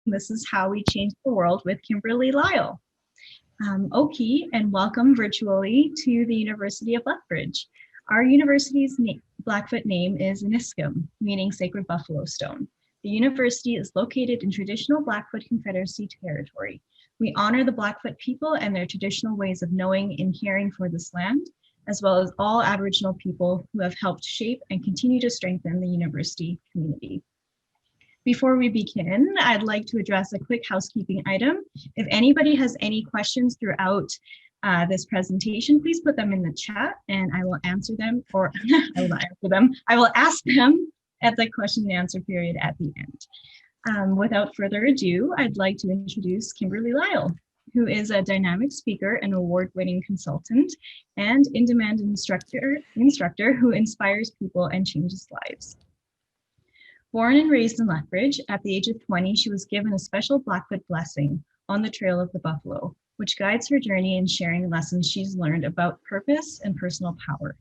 This is How We Change the World with Kimberly Lyle. Oki, and welcome virtually to the University of Lethbridge. Our university's Blackfoot name is Niskum, meaning Sacred Buffalo Stone. The university is located in traditional Blackfoot Confederacy territory. We honor the Blackfoot people and their traditional ways of knowing and caring for this land, as well as all Aboriginal people who have helped shape and continue to strengthen the university community. Before we begin, I'd like to address a quick housekeeping item. If anybody has any questions throughout this presentation, please put them in the chat and I will answer them, or I will not answer them. I will ask them at the question and answer period at the end. Without further ado, I'd like to introduce Kimberly Lyle, who is a dynamic speaker and award-winning consultant and in-demand instructor who inspires people and changes lives. Born and raised in Lethbridge, at the age of 20, she was given a special Blackfoot blessing on the Trail of the Buffalo, which guides her journey in sharing lessons she's learned about purpose and personal power.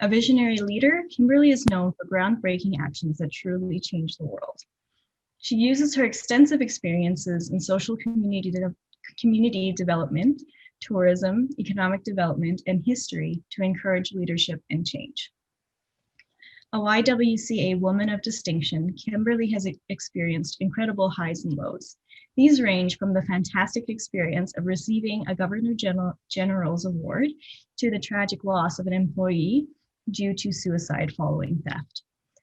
A visionary leader, Kimberly is known for groundbreaking actions that truly change the world. She uses her extensive experiences in social community development, tourism, economic development, and history to encourage leadership and change. A YWCA woman of distinction, Kimberly has experienced incredible highs and lows. These range from the fantastic experience of receiving a Governor General's Award to the tragic loss of an employee due to suicide following theft,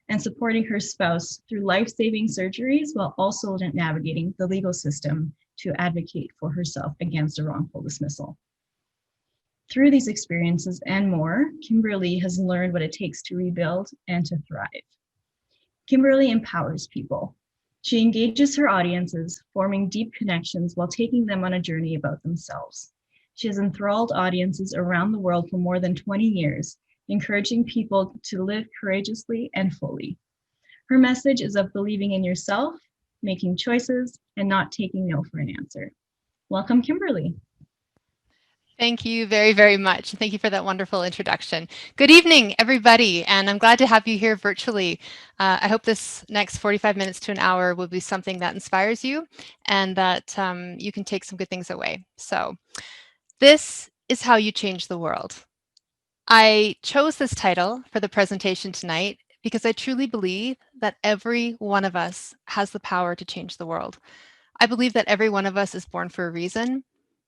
and supporting her spouse through life-saving surgeries while also navigating the legal system to advocate for herself against a wrongful dismissal. Through these experiences and more, Kimberly has learned what it takes to rebuild and to thrive. Kimberly empowers people. She engages her audiences, forming deep connections while taking them on a journey about themselves. She has enthralled audiences around the world for more than 20 years, encouraging people to live courageously and fully. Her message is of believing in yourself, making choices, and not taking no for an answer. Welcome, Kimberly. Thank you very, very much. Thank you for that wonderful introduction. Good evening, everybody, and I'm glad to have you here virtually. I hope this next 45 minutes to an hour will be something that inspires you and that you can take some good things away. So this is how you change the world. I chose this title for the presentation tonight because I truly believe that every one of us has the power to change the world. I believe that every one of us is born for a reason,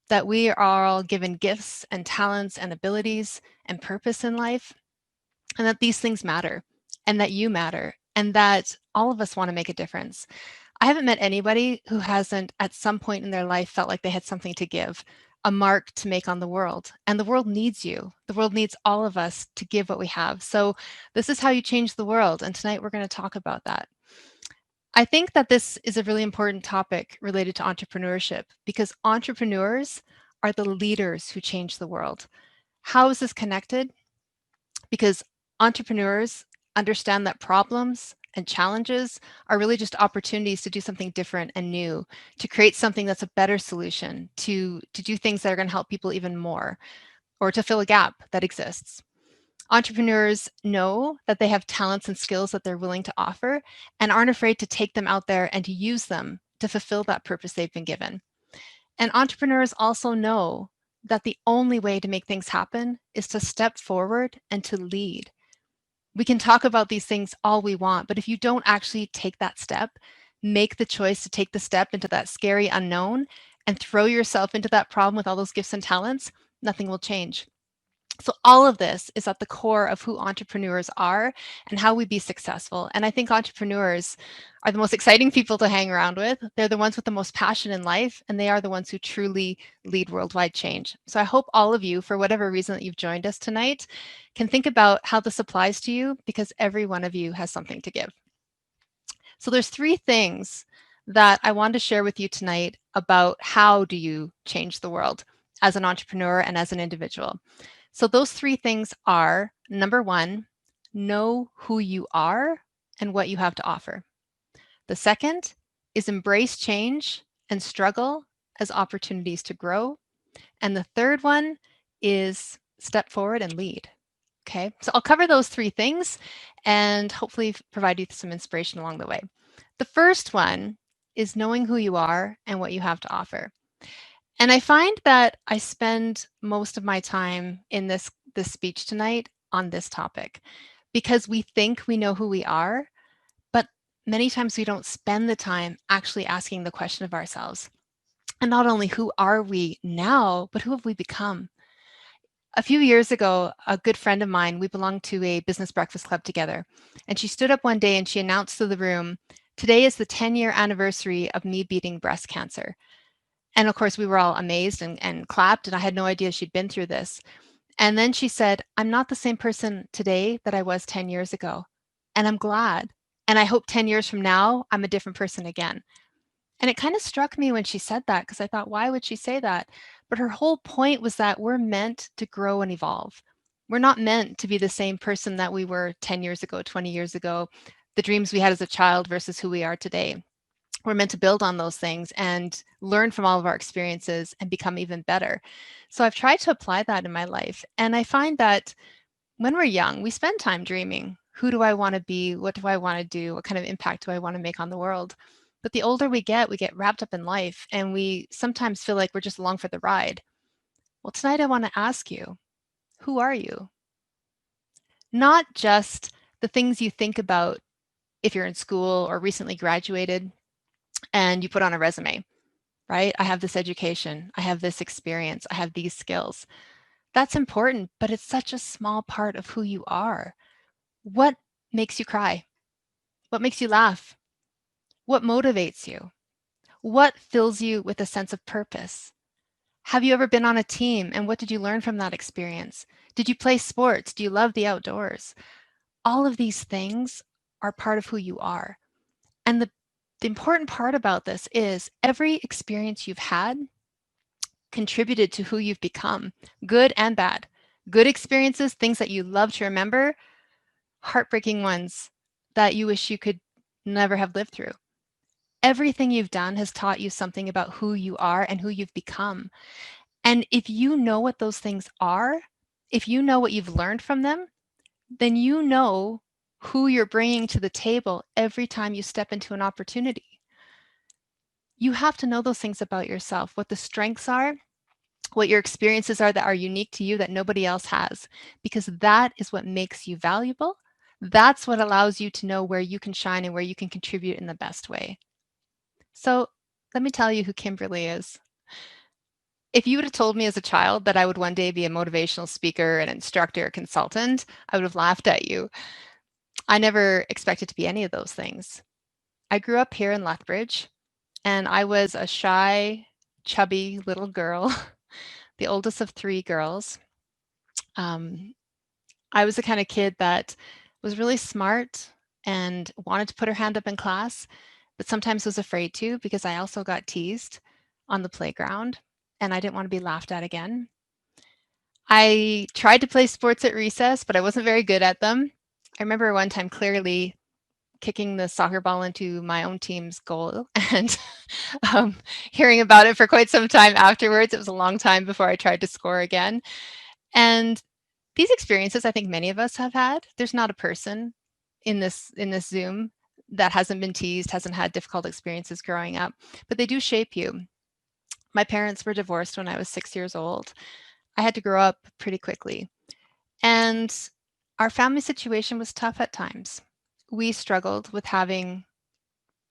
that we are all given gifts and talents and abilities and purpose in life, and that these things matter, and that you matter, and that all of us want to make a difference. I haven't met anybody who hasn't at some point in their life felt like they had something to give, a mark to make on the world. And the world needs you. The world needs all of us to give what we have. So this is how you change the world. And tonight we're going to talk about that. I think that this is a really important topic related to entrepreneurship because entrepreneurs are the leaders who change the world. How is this connected? Because entrepreneurs understand that problems and challenges are really just opportunities to do something different and new, to create something that's a better solution, to do things that are going to help people even more, or to fill a gap that exists. Entrepreneurs know that they have talents and skills that they're willing to offer and aren't afraid to take them out there and to use them to fulfill that purpose they've been given. And entrepreneurs also know that the only way to make things happen is to step forward and to lead. We can talk about these things all we want, but if you don't actually take that step, make the choice to take the step into that scary unknown and throw yourself into that problem with all those gifts and talents, nothing will change. So all of this is at the core of who entrepreneurs are and how we be successful. And I think entrepreneurs are the most exciting people to hang around with. They're the ones with the most passion in life, and they are the ones who truly lead worldwide change. So I hope all of you, for whatever reason that you've joined us tonight, can think about how this applies to you because every one of you has something to give. So there's three things that I want to share with you tonight about how do you change the world as an entrepreneur and as an individual. So those three things are, number one, know who you are and what you have to offer. The second is embrace change and struggle as opportunities to grow. And the third one is step forward and lead. Okay, so I'll cover those three things and hopefully provide you some inspiration along the way. The first one is knowing who you are and what you have to offer. And I find that I spend most of my time in this speech tonight on this topic because we think we know who we are, but many times we don't spend the time actually asking the question of ourselves. And not only who are we now, but who have we become? A few years ago, a good friend of mine, we belonged to a business breakfast club together, and she stood up one day and she announced to the room, "Today is the 10-year anniversary of me beating breast cancer." And of course, we were all amazed and clapped, and I had no idea she'd been through this. And then she said, "I'm not the same person today that I was 10 years ago. And I'm glad. And I hope 10 years from now, I'm a different person again." And it kind of struck me when she said that because I thought, why would she say that? But her whole point was that we're meant to grow and evolve. We're not meant to be the same person that we were 10 years ago, 20 years ago, the dreams we had as a child versus who we are today. We're meant to build on those things and learn from all of our experiences and become even better. So I've tried to apply that in my life. And I find that when we're young, we spend time dreaming. Who do I want to be? What do I want to do? What kind of impact do I want to make on the world? But the older we get wrapped up in life and we sometimes feel like we're just along for the ride. Well, tonight I want to ask you, who are you? Not just the things you think about if you're in school or recently graduated and you put on a resume, right? I have this education, I have this experience, I have these skills. That's important, but it's such a small part of who you are. What makes you cry? What makes you laugh? What motivates you? What fills you with a sense of purpose? Have you ever been on a team and what did you learn from that experience? Did you play sports? Do you love the outdoors? All of these things are part of who you are. And the important part about this is every experience you've had contributed to who you've become, good and bad. Good experiences, things that you love to remember, heartbreaking ones that you wish you could never have lived through. Everything you've done has taught you something about who you are and who you've become. And if you know what those things are, if you know what you've learned from them, then you know who you're bringing to the table every time you step into an opportunity. You have to know those things about yourself, what the strengths are, what your experiences are that are unique to you that nobody else has, because that is what makes you valuable. That's what allows you to know where you can shine and where you can contribute in the best way. So let me tell you who Kimberly is. If you would have told me as a child that I would one day be a motivational speaker, an instructor, a consultant, I would have laughed at you. I never expected to be any of those things. I grew up here in Lethbridge, and I was a shy, chubby little girl, the oldest of three girls. Um, I was the kind of kid that was really smart and wanted to put her hand up in class, but sometimes was afraid to because I also got teased on the playground and I didn't want to be laughed at again. I tried to play sports at recess, but I wasn't very good at them. I remember one time clearly kicking the soccer ball into my own team's goal and um, hearing about it for quite some time afterwards. It was a long time before I tried to score again. And these experiences, I think many of us have had. There's not a person in this Zoom that hasn't been teased, hasn't had difficult experiences growing up, but they do shape you. My parents were divorced when I was 6 years old. I had to grow up pretty quickly. And our family situation was tough at times. We struggled with having,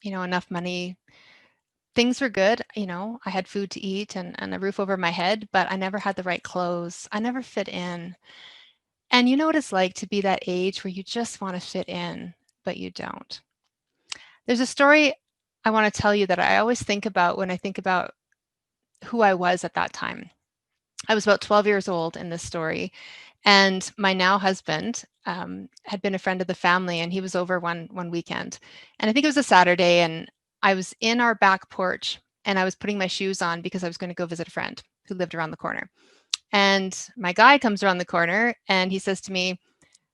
enough money. Things were good, I had food to eat and a roof over my head, but I never had the right clothes. I never fit in. And you know what it's like to be that age where you just want to fit in, but you don't. There's a story I want to tell you that I always think about when I think about who I was at that time. I was about 12 years old in this story, and my now husband had been a friend of the family, and he was over one weekend. And I think it was a Saturday, and I was in our back porch, and I was putting my shoes on because I was going to go visit a friend who lived around the corner. And my guy comes around the corner, and he says to me,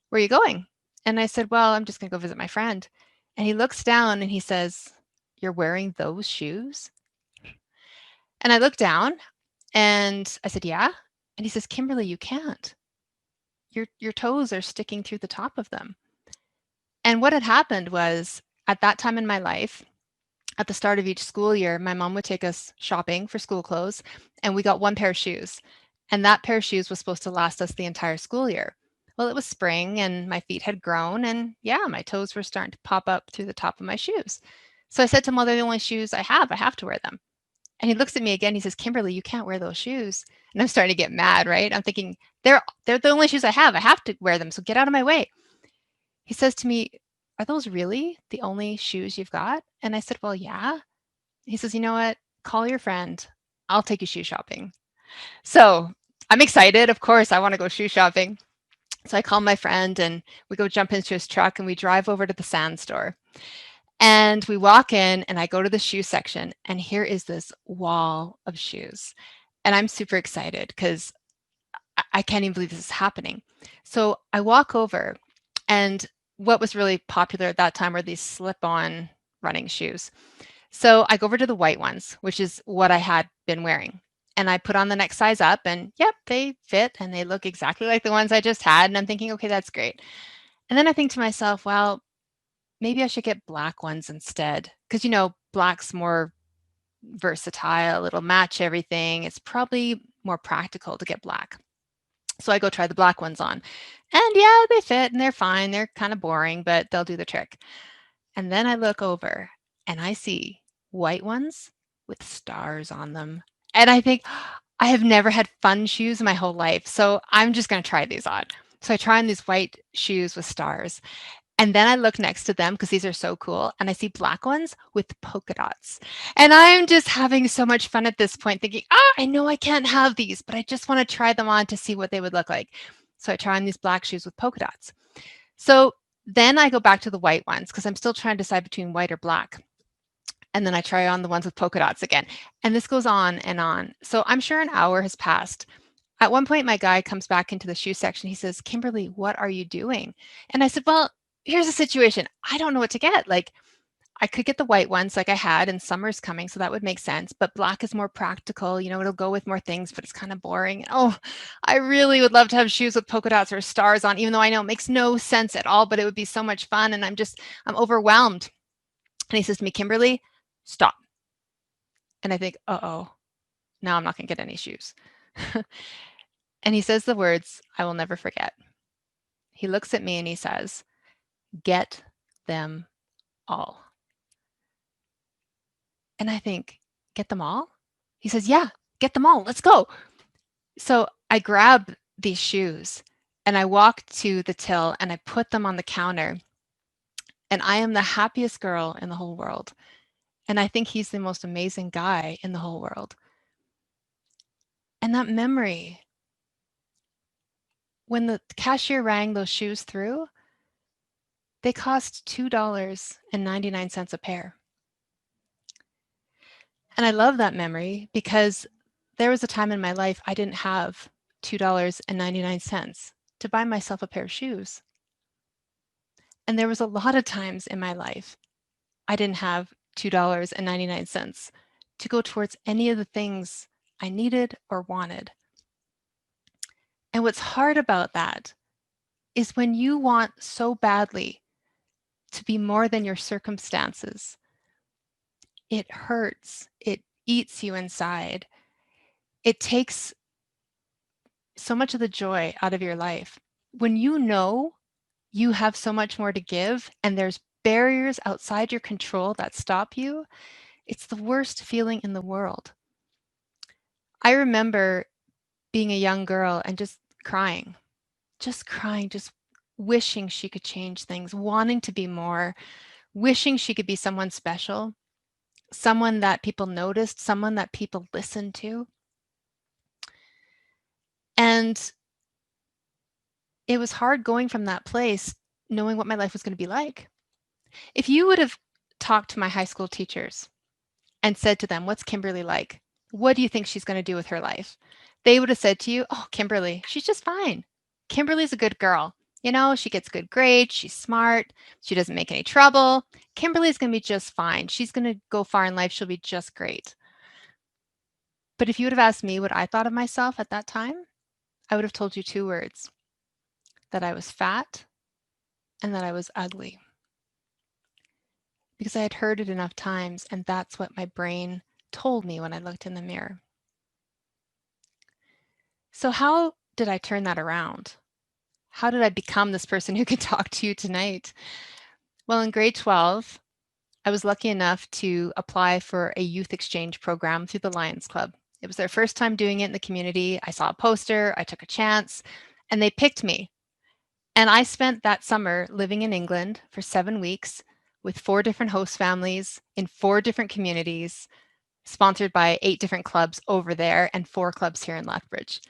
"Where are you going?" And I said, "Well, I'm just going to go visit my friend." And he looks down and he says, "You're wearing those shoes?" And I looked down and I said, "Yeah." And he says, "Kimberly, you can't. Your toes are sticking through the top of them." And what had happened was at that time in my life, at the start of each school year, my mom would take us shopping for school clothes, and we got one pair of shoes. And that pair of shoes was supposed to last us the entire school year. Well, it was spring and my feet had grown, and yeah, my toes were starting to pop up through the top of my shoes. So I said to him, well, they're the only shoes I have. I have to wear them. And he looks at me again. He says, Kimberly, you can't wear those shoes. And I'm starting to get mad, right? I'm thinking, they're the only shoes I have. I have to wear them. So get out of my way. He says to me, are those really the only shoes you've got? And I said, well, yeah. He says, you know what? Call your friend. I'll take you shoe shopping. So I'm excited. Of course, I want to go shoe shopping. So I call my friend and we go jump into his truck and we drive over to the sand store. And we walk in and I go to the shoe section and here is this wall of shoes. And I'm super excited because I can't even believe this is happening. So I walk over and what was really popular at that time were these slip-on running shoes. So I go over to the white ones, which is what I had been wearing. And I put on the next size up and yep, they fit and they look exactly like the ones I just had. And I'm thinking, okay, that's great. And then I think to myself, well, maybe I should get black ones instead. Because, black's more versatile. It'll match everything. It's probably more practical to get black. So I go try the black ones on. And yeah, they fit and they're fine. They're kind of boring, but they'll do the trick. And then I look over and I see white ones with stars on them. And I think, I have never had fun shoes in my whole life. So I'm just going to try these on. So I try on these white shoes with stars. And then I look next to them because these are so cool. And I see black ones with polka dots. And I'm just having so much fun at this point, thinking, I know I can't have these, but I just want to try them on to see what they would look like. So I try on these black shoes with polka dots. So then I go back to the white ones because I'm still trying to decide between white or black. And then I try on the ones with polka dots again. And this goes on and on. So I'm sure an hour has passed. At one point, my guy comes back into the shoe section. He says, Kimberly, what are you doing? And I said, well, here's the situation. I don't know what to get. Like, I could get the white ones like I had, and summer's coming, so that would make sense. But black is more practical. It'll go with more things, but it's kind of boring. Oh, I really would love to have shoes with polka dots or stars on, even though I know it makes no sense at all, but it would be so much fun. And I'm overwhelmed. And he says to me, Kimberly, stop. And I think, uh-oh, now I'm not going to get any shoes. And he says the words I will never forget. He looks at me and he says, get them all. And I think, get them all? He says, yeah, get them all. Let's go. So I grab these shoes and I walk to the till and I put them on the counter. And I am the happiest girl in the whole world. And I think he's the most amazing guy in the whole world. And that memory, when the cashier rang those shoes through, they cost $2.99 a pair. And I love that memory because there was a time in my life I didn't have $2.99 to buy myself a pair of shoes. And there was a lot of times in my life I didn't have $2.99 to go towards any of the things I needed or wanted. And what's hard about that is when you want so badly to be more than your circumstances, it hurts. It eats you inside. It takes so much of the joy out of your life. When you know you have so much more to give and there's barriers outside your control that stop you, it's the worst feeling in the world. I remember being a young girl and just crying, just wishing she could change things, wanting to be more, wishing she could be someone special, someone that people noticed, someone that people listened to. And it was hard going from that place, knowing what my life was going to be like. If you would have talked to my high school teachers and said to them, what's Kimberly like? What do you think she's going to do with her life? They would have said to you, oh, Kimberly, she's just fine. Kimberly's a good girl. She gets good grades. She's smart. She doesn't make any trouble. Kimberly's going to be just fine. She's going to go far in life. She'll be just great. But if you would have asked me what I thought of myself at that time, I would have told you two words, that I was fat and that I was ugly. because I had heard it enough times, and that's what my brain told me when I looked in the mirror. So how did I turn that around? How did I become this person who could talk to you tonight? Well, in grade 12, I was lucky enough to apply for a youth exchange program through the Lions Club. It was their first time doing it in the community. I saw a poster, I took a chance, and they picked me. And I spent that summer living in England for 7 weeks with 4 different host families in 4 different communities, sponsored by 8 different clubs over there and 4 clubs here in Lethbridge.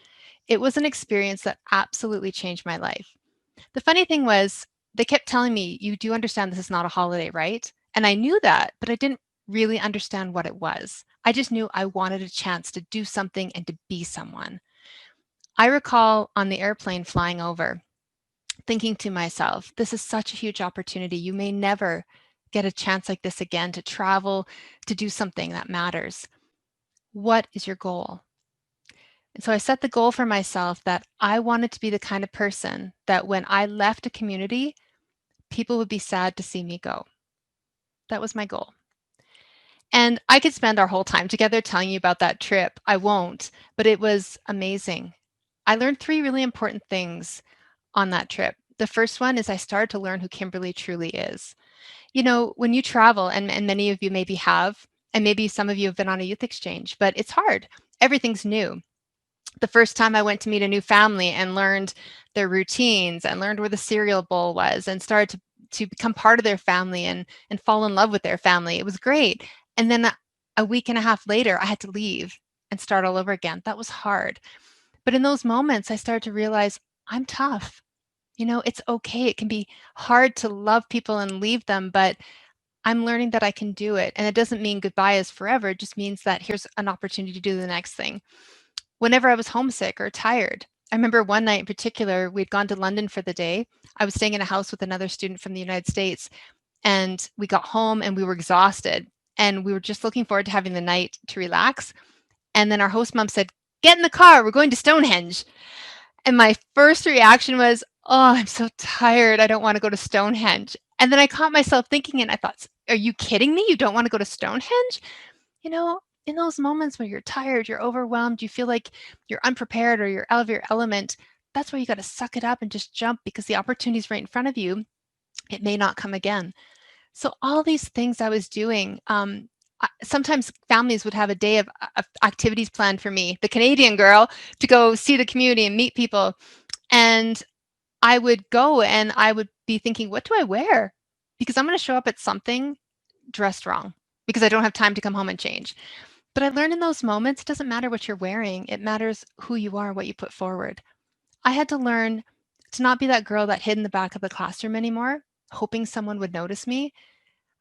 It was an experience that absolutely changed my life. The funny thing was, they kept telling me, you do understand this is not a holiday, right? And I knew that, but I didn't really understand what it was. I just knew I wanted a chance to do something and to be someone. I recall on the airplane flying over, thinking to myself, this is such a huge opportunity. You may never get a chance like this again to travel, to do something that matters. What is your goal? And so I set the goal for myself that I wanted to be the kind of person that when I left a community, people would be sad to see me go. That was my goal. And I could spend our whole time together telling you about that trip. I won't, but it was amazing. I learned 3 really important things on that trip. The first one is I started to learn who Kimberly truly is. You know, when you travel, and many of you maybe have, and maybe some of you have been on a youth exchange, but it's hard. Everything's new. The first time I went to meet a new family and learned their routines and learned where the cereal bowl was and started to become part of their family and fall in love with their family. It was great. And then a week and a half later, I had to leave and start all over again. That was hard. But in those moments, I started to realize I'm tough. You know, it's okay. It can be hard to love people and leave them, but I'm learning that I can do it. And it doesn't mean goodbye is forever. It just means that here's an opportunity to do the next thing. Whenever I was homesick or tired, I remember one night in particular, we'd gone to London for the day. I was staying in a house with another student from the United States, and we got home and we were exhausted. And we were just looking forward to having the night to relax. And then our host mom said, get in the car, we're going to Stonehenge. And my first reaction was, oh, I'm so tired. I don't want to go to Stonehenge. And then I caught myself thinking, and I thought, are you kidding me? You don't want to go to Stonehenge? You know, in those moments when you're tired, you're overwhelmed, you feel like you're unprepared or you're out of your element, that's where you got to suck it up and just jump because the opportunity is right in front of you. It may not come again. So all these things I was doing, sometimes families would have a day of activities planned for me, the Canadian girl, to go see the community and meet people. And I would go and I would be thinking, what do I wear? Because I'm going to show up at something dressed wrong because I don't have time to come home and change. But I learned in those moments, it doesn't matter what you're wearing. It matters who you are, what you put forward. I had to learn to not be that girl that hid in the back of the classroom anymore, hoping someone would notice me.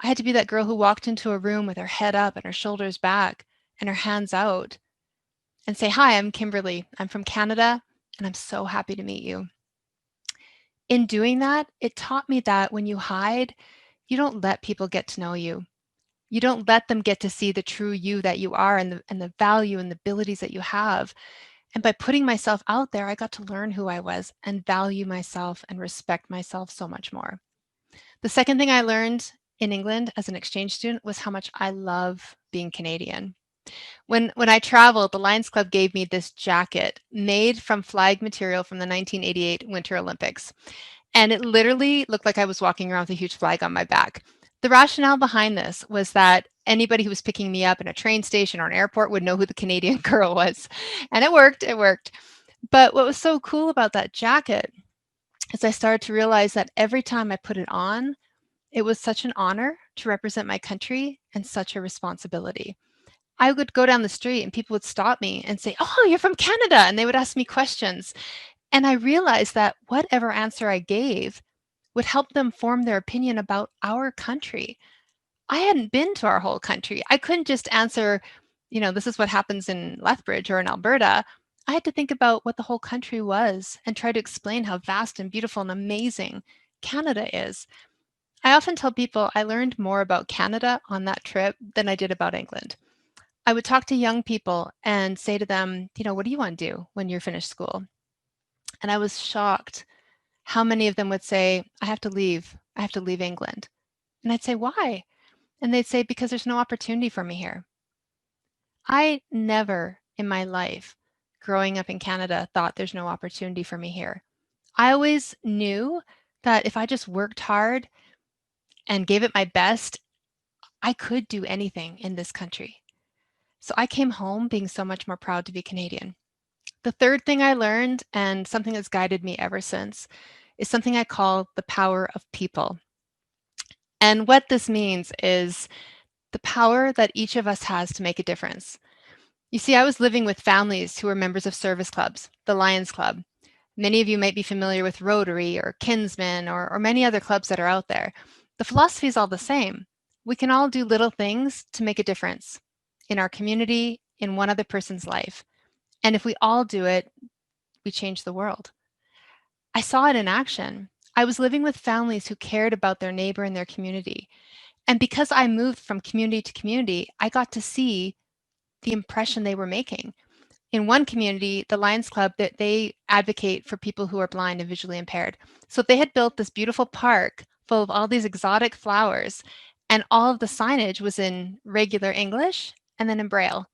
I had to be that girl who walked into a room with her head up and her shoulders back and her hands out and say, hi, I'm Kimberly. I'm from Canada, and I'm so happy to meet you. In doing that, it taught me that when you hide, you don't let people get to know you. You don't let them get to see the true you that you are and the value and the abilities that you have. And by putting myself out there, I got to learn who I was and value myself and respect myself so much more. The second thing I learned in England as an exchange student was how much I love being Canadian. When I traveled, the Lions Club gave me this jacket made from flag material from the 1988 Winter Olympics. And it literally looked like I was walking around with a huge flag on my back. The rationale behind this was that anybody who was picking me up in a train station or an airport would know who the Canadian girl was. And it worked, it worked. But what was so cool about that jacket is I started to realize that every time I put it on, it was such an honor to represent my country and such a responsibility. I would go down the street and people would stop me and say, oh, you're from Canada. And they would ask me questions. And I realized that whatever answer I gave would help them form their opinion about our country. I hadn't been to our whole country. I couldn't just answer, you know, this is what happens in Lethbridge or in Alberta. I had to think about what the whole country was and try to explain how vast and beautiful and amazing Canada is. I often tell people I learned more about Canada on that trip than I did about England. I would talk to young people and say to them, you know, what do you want to do when you're finished school? And I was shocked how many of them would say, I have to leave. I have to leave England. And I'd say, why? And they'd say, because there's no opportunity for me here. I never in my life growing up in Canada thought there's no opportunity for me here. I always knew that if I just worked hard and gave it my best, I could do anything in this country. So I came home being so much more proud to be Canadian. The third thing I learned, and something that's guided me ever since, is something I call the power of people. And what this means is the power that each of us has to make a difference. You see, I was living with families who were members of service clubs, the Lions Club. Many of you might be familiar with Rotary or Kinsmen or many other clubs that are out there. The philosophy is all the same. We can all do little things to make a difference in our community, in one other person's life. And if we all do it, we change the world. I saw it in action. I was living with families who cared about their neighbor and their community. And because I moved from community to community, I got to see the impression they were making. In one community, the Lions Club, that they advocate for people who are blind and visually impaired. So they had built this beautiful park full of all these exotic flowers, and all of the signage was in regular English and then in Braille.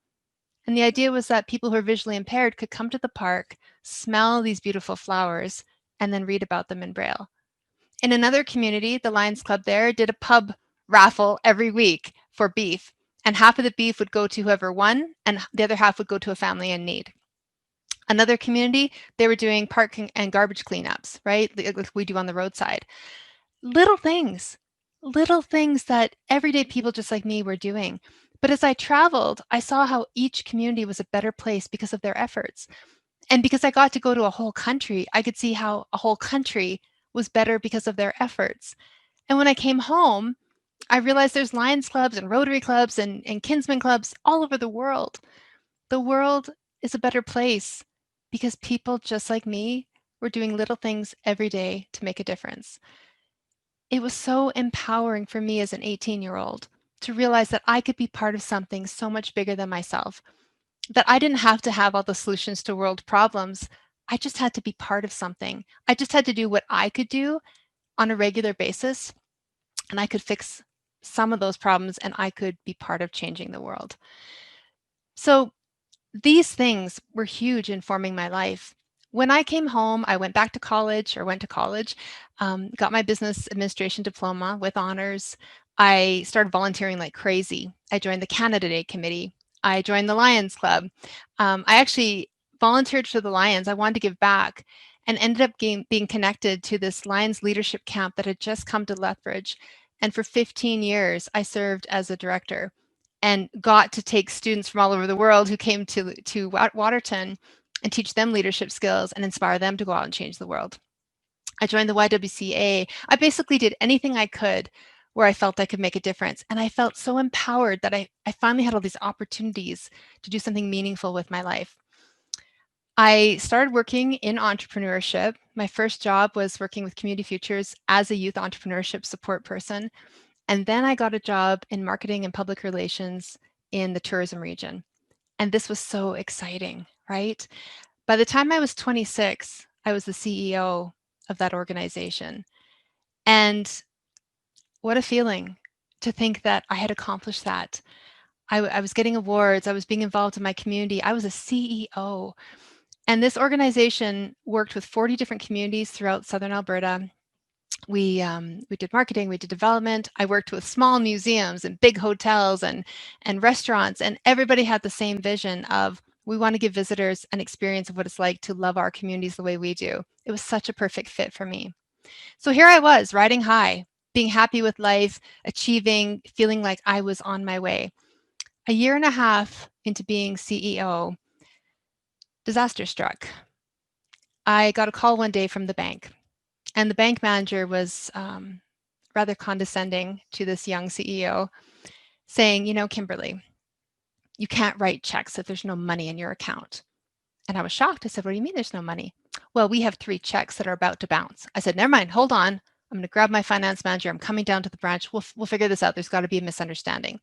And the idea was that people who are visually impaired could come to the park, smell these beautiful flowers, and then read about them in Braille. In another community, the Lions Club there did a pub raffle every week for beef, and half of the beef would go to whoever won, and the other half would go to a family in need. Another community, they were doing parking and garbage cleanups, right? Like we do on the roadside. Little things, little things that everyday people just like me were doing. But as I traveled, I saw how each community was a better place because of their efforts. And because I got to go to a whole country, I could see how a whole country was better because of their efforts. And when I came home, I realized there's Lions clubs and Rotary clubs and Kinsmen clubs all over the world. The world is a better place because people just like me were doing little things every day to make a difference. It was so empowering for me as an 18-year-old to realize that I could be part of something so much bigger than myself, that I didn't have to have all the solutions to world problems. I just had to be part of something. I just had to do what I could do on a regular basis, and I could fix some of those problems, and I could be part of changing the world. So these things were huge in forming my life. When I came home, I went back to college, or went to college, got my business administration diploma with honors. I started volunteering like crazy. I joined the Canada Day Committee. I joined the Lions Club. I actually volunteered for the Lions. I wanted to give back and ended up being connected to this Lions leadership camp that had just come to Lethbridge. And for 15 years, I served as a director and got to take students from all over the world who came to Waterton and teach them leadership skills and inspire them to go out and change the world. I joined the YWCA. I basically did anything I could where I felt I could make a difference. And I felt so empowered that I finally had all these opportunities to do something meaningful with my life. I started working in entrepreneurship. My first job was working with Community Futures as a youth entrepreneurship support person. And then I got a job in marketing and public relations in the tourism region. And this was so exciting, right? By the time I was 26, I was the CEO of that organization. And what a feeling to think that I had accomplished that. I was getting awards, I was being involved in my community, I was a CEO. And this organization worked with 40 different communities throughout Southern Alberta. We did marketing, we did development. I worked with small museums and big hotels and restaurants, and everybody had the same vision of, we want to give visitors an experience of what it's like to love our communities the way we do. It was such a perfect fit for me. So here I was, riding high, being happy with life, achieving, feeling like I was on my way. A year and a half into being CEO, disaster struck. I got a call one day from the bank, and the bank manager was rather condescending to this young CEO, saying, Kimberly, you can't write checks if there's no money in your account. And I was shocked. I said, what do you mean there's no money? Well, we have 3 checks that are about to bounce. I said, never mind, hold on. I'm going to grab my finance manager. I'm coming down to the branch. We'll figure this out. There's got to be a misunderstanding.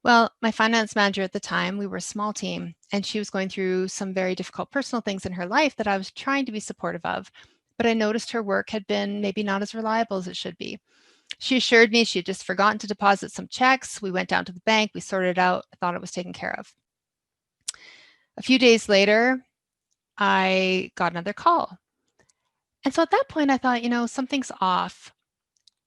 Well, my finance manager at the time, we were a small team, and she was going through some very difficult personal things in her life that I was trying to be supportive of. But I noticed her work had been maybe not as reliable as it should be. She assured me she had just forgotten to deposit some checks. We went down to the bank, we sorted it out. I thought it was taken care of. A few days later, I got another call. And so at that point, I thought, something's off.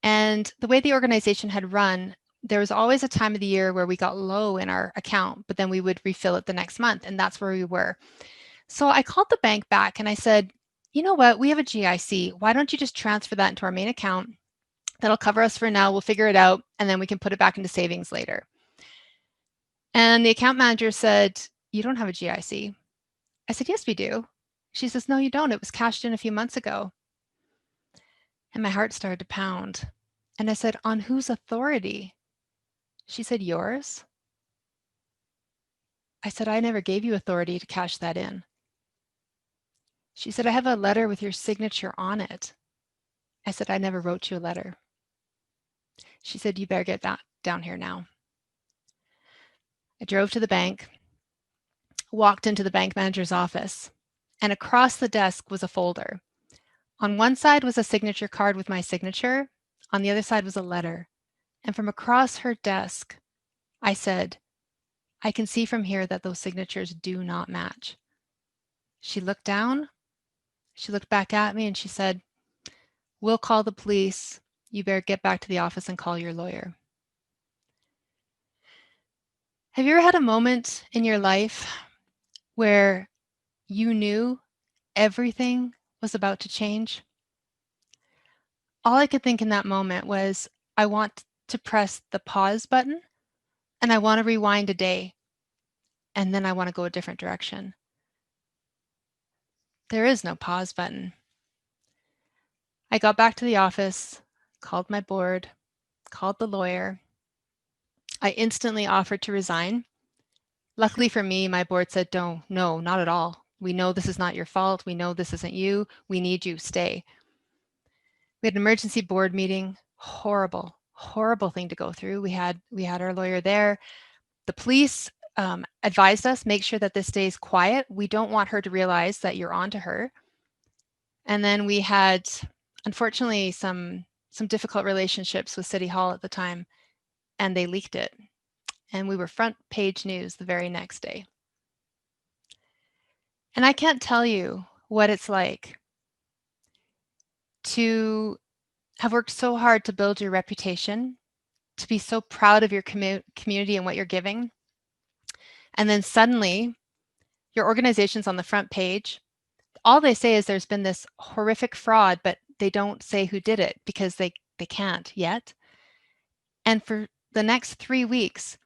And the way the organization had run, there was always a time of the year where we got low in our account, but then we would refill it the next month. And that's where we were. So I called the bank back and I said, you know what? We have a GIC. Why don't you just transfer that into our main account? That'll cover us for now. We'll figure it out. And then we can put it back into savings later. And the account manager said, you don't have a GIC. I said, yes, we do. She says, no, you don't. It was cashed in a few months ago. And my heart started to pound. And I said, on whose authority? She said, yours. I said, I never gave you authority to cash that in. She said, I have a letter with your signature on it. I said, I never wrote you a letter. She said, you better get that down here now. I drove to the bank, walked into the bank manager's office, and across the desk was a folder. On one side was a signature card with my signature. On the other side was a letter. And from across her desk, I said, I can see from here that those signatures do not match. She looked down, she looked back at me, and she said, we'll call the police. You better get back to the office and call your lawyer. Have you ever had a moment in your life where you knew everything was about to change? All I could think in that moment was, I want to press the pause button and I want to rewind a day and then I want to go a different direction. There is no pause button. I got back to the office, called my board, called the lawyer. I instantly offered to resign. Luckily for me, my board said, no, not at all. We know this is not your fault. We know this isn't you. We need you. Stay. We had an emergency board meeting. Horrible, horrible thing to go through. We had our lawyer there. The police advised us, make sure that this stays quiet. We don't want her to realize that you're onto her. And then we had, unfortunately, some difficult relationships with City Hall at the time, and they leaked it. And we were front page news the very next day. And I can't tell you what it's like to have worked so hard to build your reputation, to be so proud of your community and what you're giving. And then suddenly your organization's on the front page. All they say is there's been this horrific fraud, but they don't say who did it because they can't yet. And for the next 3 weeks,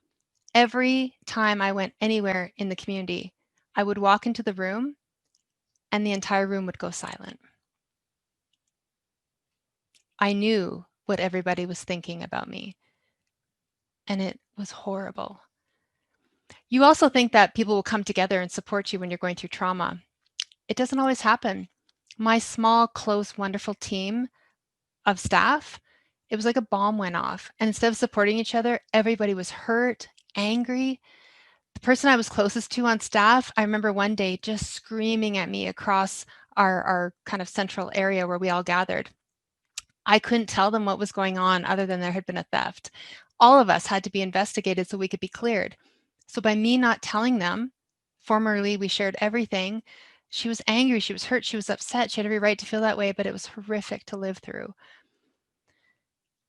every time I went anywhere in the community, I would walk into the room and the entire room would go silent. I knew what everybody was thinking about me, and it was horrible. You also think that people will come together and support you when you're going through trauma. It doesn't always happen. My small, close, wonderful team of staff, it was like a bomb went off. And instead of supporting each other, everybody was hurt, angry. The person I was closest to on staff, I remember one day just screaming at me across our kind of central area where we all gathered. I couldn't tell them what was going on other than there had been a theft. All of us had to be investigated so we could be cleared. So by me not telling them, formerly we shared everything, she was angry, she was hurt, she was upset, she had every right to feel that way, but it was horrific to live through.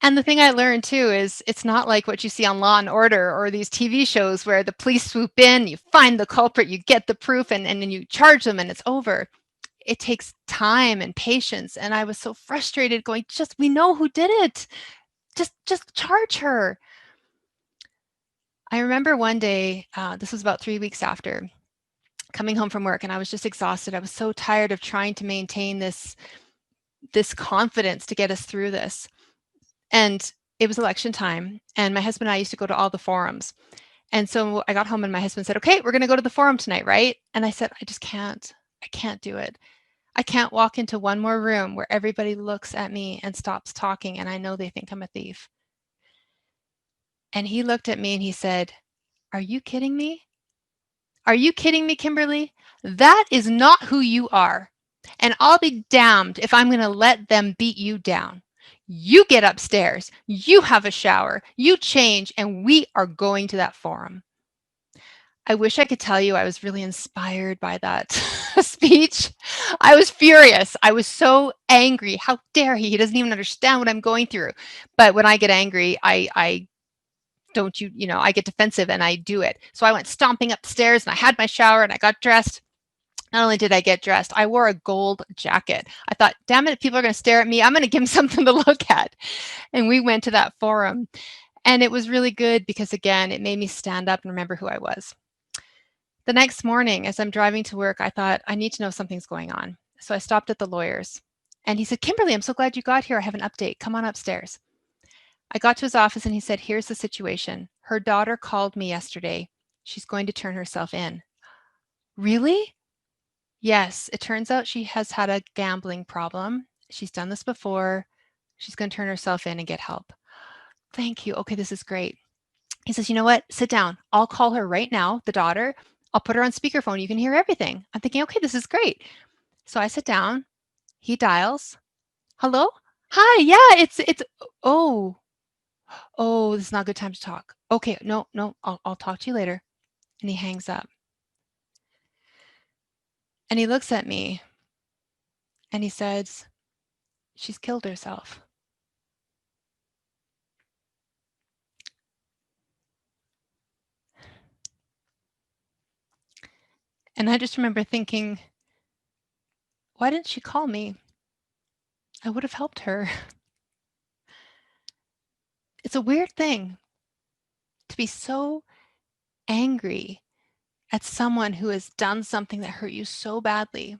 And the thing I learned too is it's not like what you see on Law and Order or these TV shows where the police swoop in, you find the culprit, you get the proof, and then you charge them and it's over. It takes time and patience. And I was so frustrated going, we know who did it. Just charge her. I remember one day, this was about 3 weeks after, coming home from work, and I was just exhausted. I was so tired of trying to maintain this confidence to get us through this. And it was election time, and my husband and I used to go to all the forums. And so I got home and my husband said, okay, we're going to go to the forum tonight, right? And I said, I just can't. I can't do it. I can't walk into one more room where everybody looks at me and stops talking and I know they think I'm a thief. And he looked at me and he said, are you kidding me? Are you kidding me, Kimberly? That is not who you are. And I'll be damned if I'm going to let them beat you down. You get upstairs, you have a shower, you change, and we are going to that forum. I wish I could tell you I was really inspired by that speech. I was furious. I was so angry. How dare he? He doesn't even understand what I'm going through. But when I get angry, I don't I get defensive and I do it. So I went stomping up the stairs and I had my shower and I got dressed. Not only did I get dressed, I wore a gold jacket. I thought, damn it, people are going to stare at me. I'm going to give them something to look at. And we went to that forum. And it was really good because, again, it made me stand up and remember who I was. The next morning, as I'm driving to work, I thought, I need to know something's going on. So I stopped at the lawyer's. And he said, Kimberly, I'm so glad you got here. I have an update. Come on upstairs. I got to his office and he said, here's the situation. Her daughter called me yesterday. She's going to turn herself in. Really? Yes, it turns out she has had a gambling problem. She's done this before. She's going to turn herself in and get help. Thank you. Okay, this is great. He says, you know what? Sit down. I'll call her right now, the daughter. I'll put her on speakerphone. You can hear everything. I'm thinking, okay, this is great. So I sit down. He dials. Hello? Hi, yeah, oh, this is not a good time to talk. Okay, no, I'll talk to you later. And he hangs up. And he looks at me and he says, she's killed herself. And I just remember thinking, why didn't she call me? I would have helped her. It's a weird thing to be so angry at someone who has done something that hurt you so badly.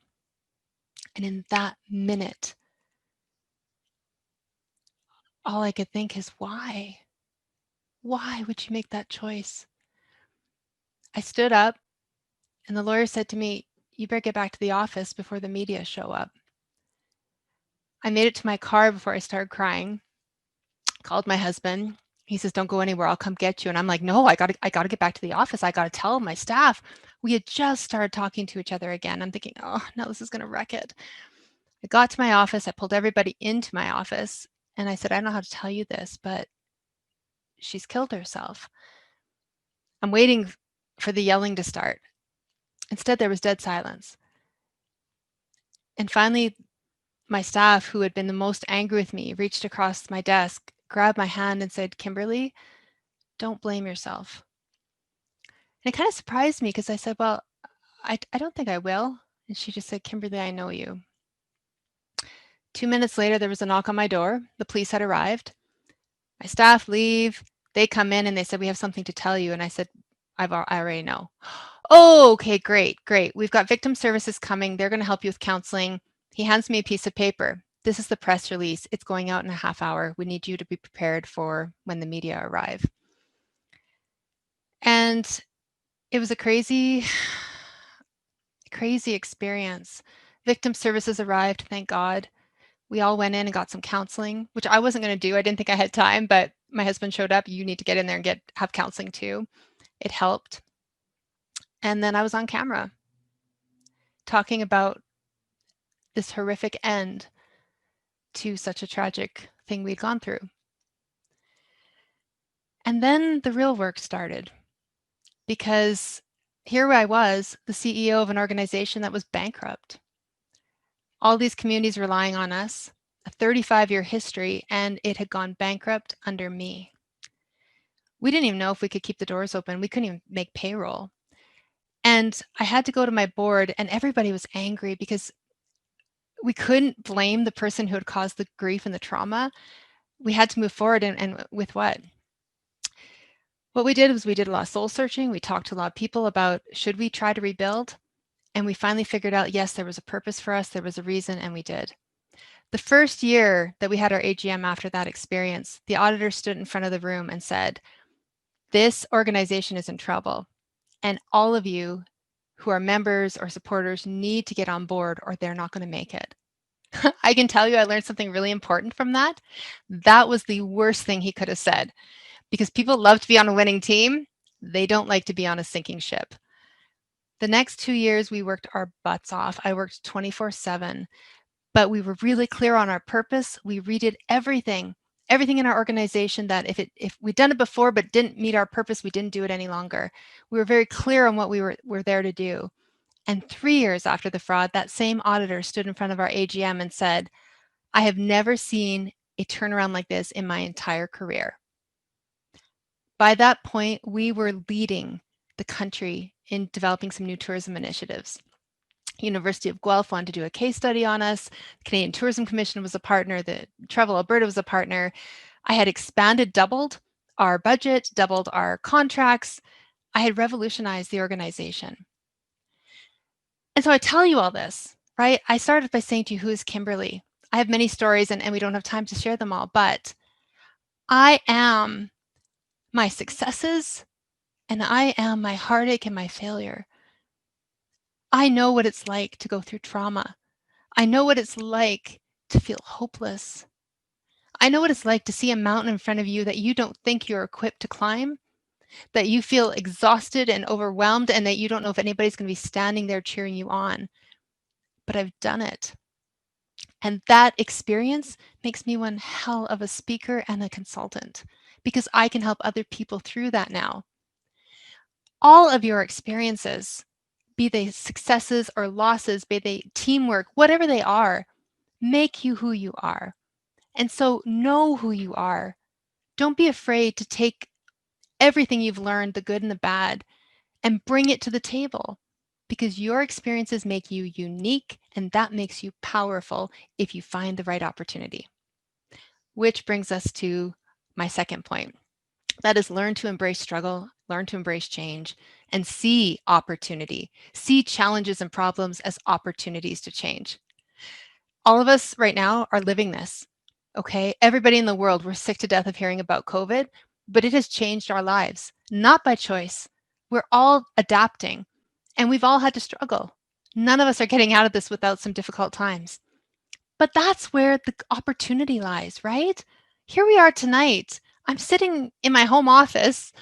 And in that minute, all I could think is, why? Why would you make that choice? I stood up and the lawyer said to me, you better get back to the office before the media show up. I made it to my car before I started crying, called my husband. He says, don't go anywhere. I'll come get you. And I'm like, no, I gotta get back to the office. I gotta tell my staff. We had just started talking to each other again. I'm thinking, oh, no, this is gonna wreck it. I got to my office. I pulled everybody into my office and I said, I don't know how to tell you this, but she's killed herself. I'm waiting for the yelling to start. Instead, there was dead silence. And finally, my staff, who had been the most angry with me, reached across my desk, grabbed my hand and said, Kimberly, don't blame yourself. And it kind of surprised me because I said, well, I don't think I will. And she just said, Kimberly, I know you. 2 minutes later, there was a knock on my door. The police had arrived. My staff leave. They come in and they said, we have something to tell you. And I said, I already know. Oh, okay, great. We've got victim services coming. They're going to help you with counseling. He hands me a piece of paper. This is the press release. It's going out in a half hour. We need you to be prepared for when the media arrive. And it was a crazy experience. Victim services arrived, thank God. We all went in and got some counseling, which I wasn't going to do. I didn't think I had time, but my husband showed up. You need to get in there and have counseling too. It helped. And then I was on camera talking about this horrific end to such a tragic thing we'd gone through. And then the real work started, because here I was, the CEO of an organization that was bankrupt. All these communities relying on us, a 35-year history, and it had gone bankrupt under me. We didn't even know if we could keep the doors open. We couldn't even make payroll. And I had to go to my board, and everybody was angry because we couldn't blame the person who had caused the grief and the trauma. We had to move forward, and with what? What we did was we did a lot of soul searching. We talked to a lot of people about, should we try to rebuild? And we finally figured out, yes, there was a purpose for us. There was a reason, and we did. The first year that we had our AGM after that experience, the auditor stood in front of the room and said, this organization is in trouble, and all of you who are members or supporters need to get on board or they're not going to make it. I can tell you I learned something really important from that. That was the worst thing he could have said, because people love to be on a winning team. They don't like to be on a sinking ship. The next 2 years, we worked our butts off. I worked 24/7. but we were really clear on our purpose. We redid everything in our organization, that if we'd done it before but didn't meet our purpose, we didn't do it any longer. We were very clear on what we were there to do. And 3 years after the fraud, that same auditor stood in front of our AGM and said, "I have never seen a turnaround like this in my entire career." By that point, we were leading the country in developing some new tourism initiatives. University of Guelph wanted to do a case study on us. The Canadian Tourism Commission was a partner. The Travel Alberta was a partner. I had expanded, doubled our budget, doubled our contracts. I had revolutionized the organization. And so I tell you all this, right? I started by saying to you, who is Kimberly? I have many stories and we don't have time to share them all, but I am my successes and I am my heartache and my failure. I know what it's like to go through trauma. I know what it's like to feel hopeless. I know what it's like to see a mountain in front of you that you don't think you're equipped to climb, that you feel exhausted and overwhelmed, and that you don't know if anybody's going to be standing there cheering you on. But I've done it. And that experience makes me one hell of a speaker and a consultant, because I can help other people through that now. All of your experiences, be they successes or losses, be they teamwork, whatever they are, make you who you are. And so know who you are. Don't be afraid to take everything you've learned, the good and the bad, and bring it to the table, because your experiences make you unique, and that makes you powerful if you find the right opportunity. Which brings us to my second point. That is, learn to embrace struggle, learn to embrace change, and see opportunity. See challenges and problems as opportunities to change. All of us right now are living this, okay? Everybody in the world, we're sick to death of hearing about COVID, but it has changed our lives, not by choice. We're all adapting, and we've all had to struggle. None of us are getting out of this without some difficult times. But that's where the opportunity lies, right? Here we are tonight. I'm sitting in my home office,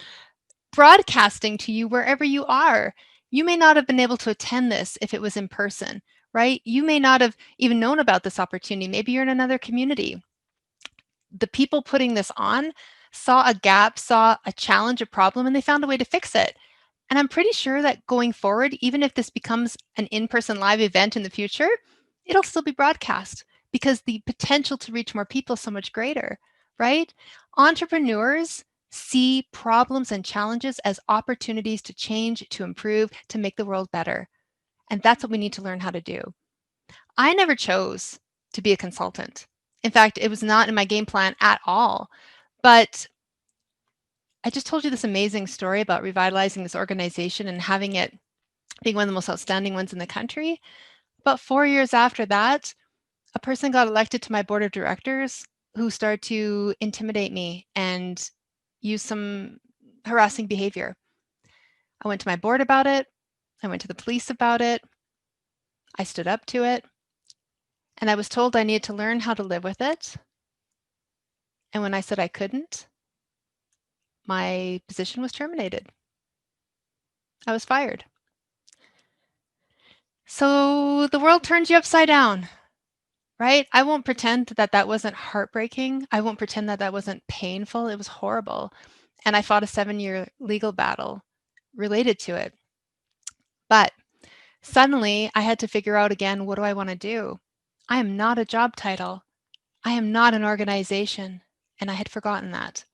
broadcasting to you wherever you are. You may not have been able to attend this if it was in person, right? You may not have even known about this opportunity. Maybe you're in another community. The people putting this on saw a gap, saw a challenge, a problem, and they found a way to fix it. And I'm pretty sure that going forward, even if this becomes an in-person live event in the future, it'll still be broadcast, because the potential to reach more people is so much greater, right? Entrepreneurs see problems and challenges as opportunities to change, to improve, to make the world better. And that's what we need to learn how to do. I never chose to be a consultant. In fact, it was not in my game plan at all. But I just told you this amazing story about revitalizing this organization and having it being one of the most outstanding ones in the country. About 4 years after that, a person got elected to my board of directors who started to intimidate me and use some harassing behavior. I went to my board about it. I went to the police about it. I stood up to it. And I was told I needed to learn how to live with it. And when I said I couldn't, my position was terminated. I was fired. So the world turns you upside down, right? I won't pretend that that wasn't heartbreaking. I won't pretend that that wasn't painful. It was horrible. And I fought a 7-year legal battle related to it. But suddenly I had to figure out again, what do I want to do? I am not a job title. I am not an organization. And I had forgotten that.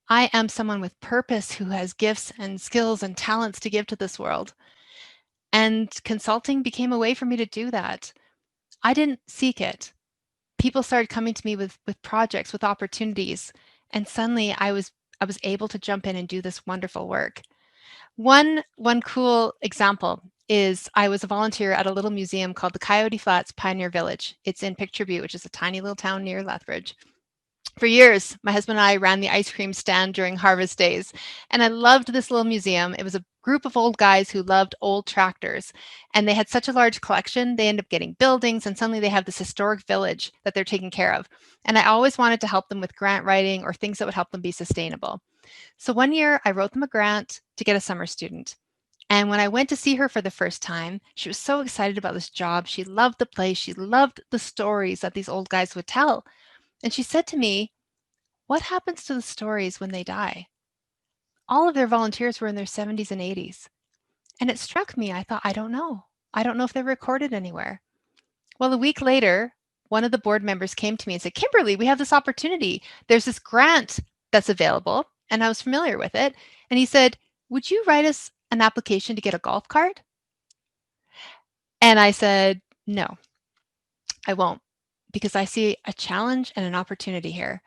I am someone with purpose who has gifts and skills and talents to give to this world. And consulting became a way for me to do that. I didn't seek it. People started coming to me with projects, with opportunities, and suddenly I was able to jump in and do this wonderful work. One cool example is I was a volunteer at a little museum called the Coyote Flats Pioneer Village. It's in Picture Butte, which is a tiny little town near Lethbridge. For years, my husband and I ran the ice cream stand during harvest days, and I loved this little museum. It was a group of old guys who loved old tractors, and they had such a large collection, they ended up getting buildings, and suddenly they have this historic village that they're taking care of. And I always wanted to help them with grant writing or things that would help them be sustainable. So one year, I wrote them a grant to get a summer student. And when I went to see her for the first time, she was so excited about this job. She loved the place. She loved the stories that these old guys would tell. And she said to me, "What happens to the stories when they die?" All of their volunteers were in their 70s and 80s. And it struck me. I thought, I don't know. I don't know if they're recorded anywhere. Well, a week later, one of the board members came to me and said, "Kimberly, we have this opportunity. There's this grant that's available." And I was familiar with it. And he said, "Would you write us an application to get a golf cart?" And I said, "No, I won't, because I see a challenge and an opportunity here.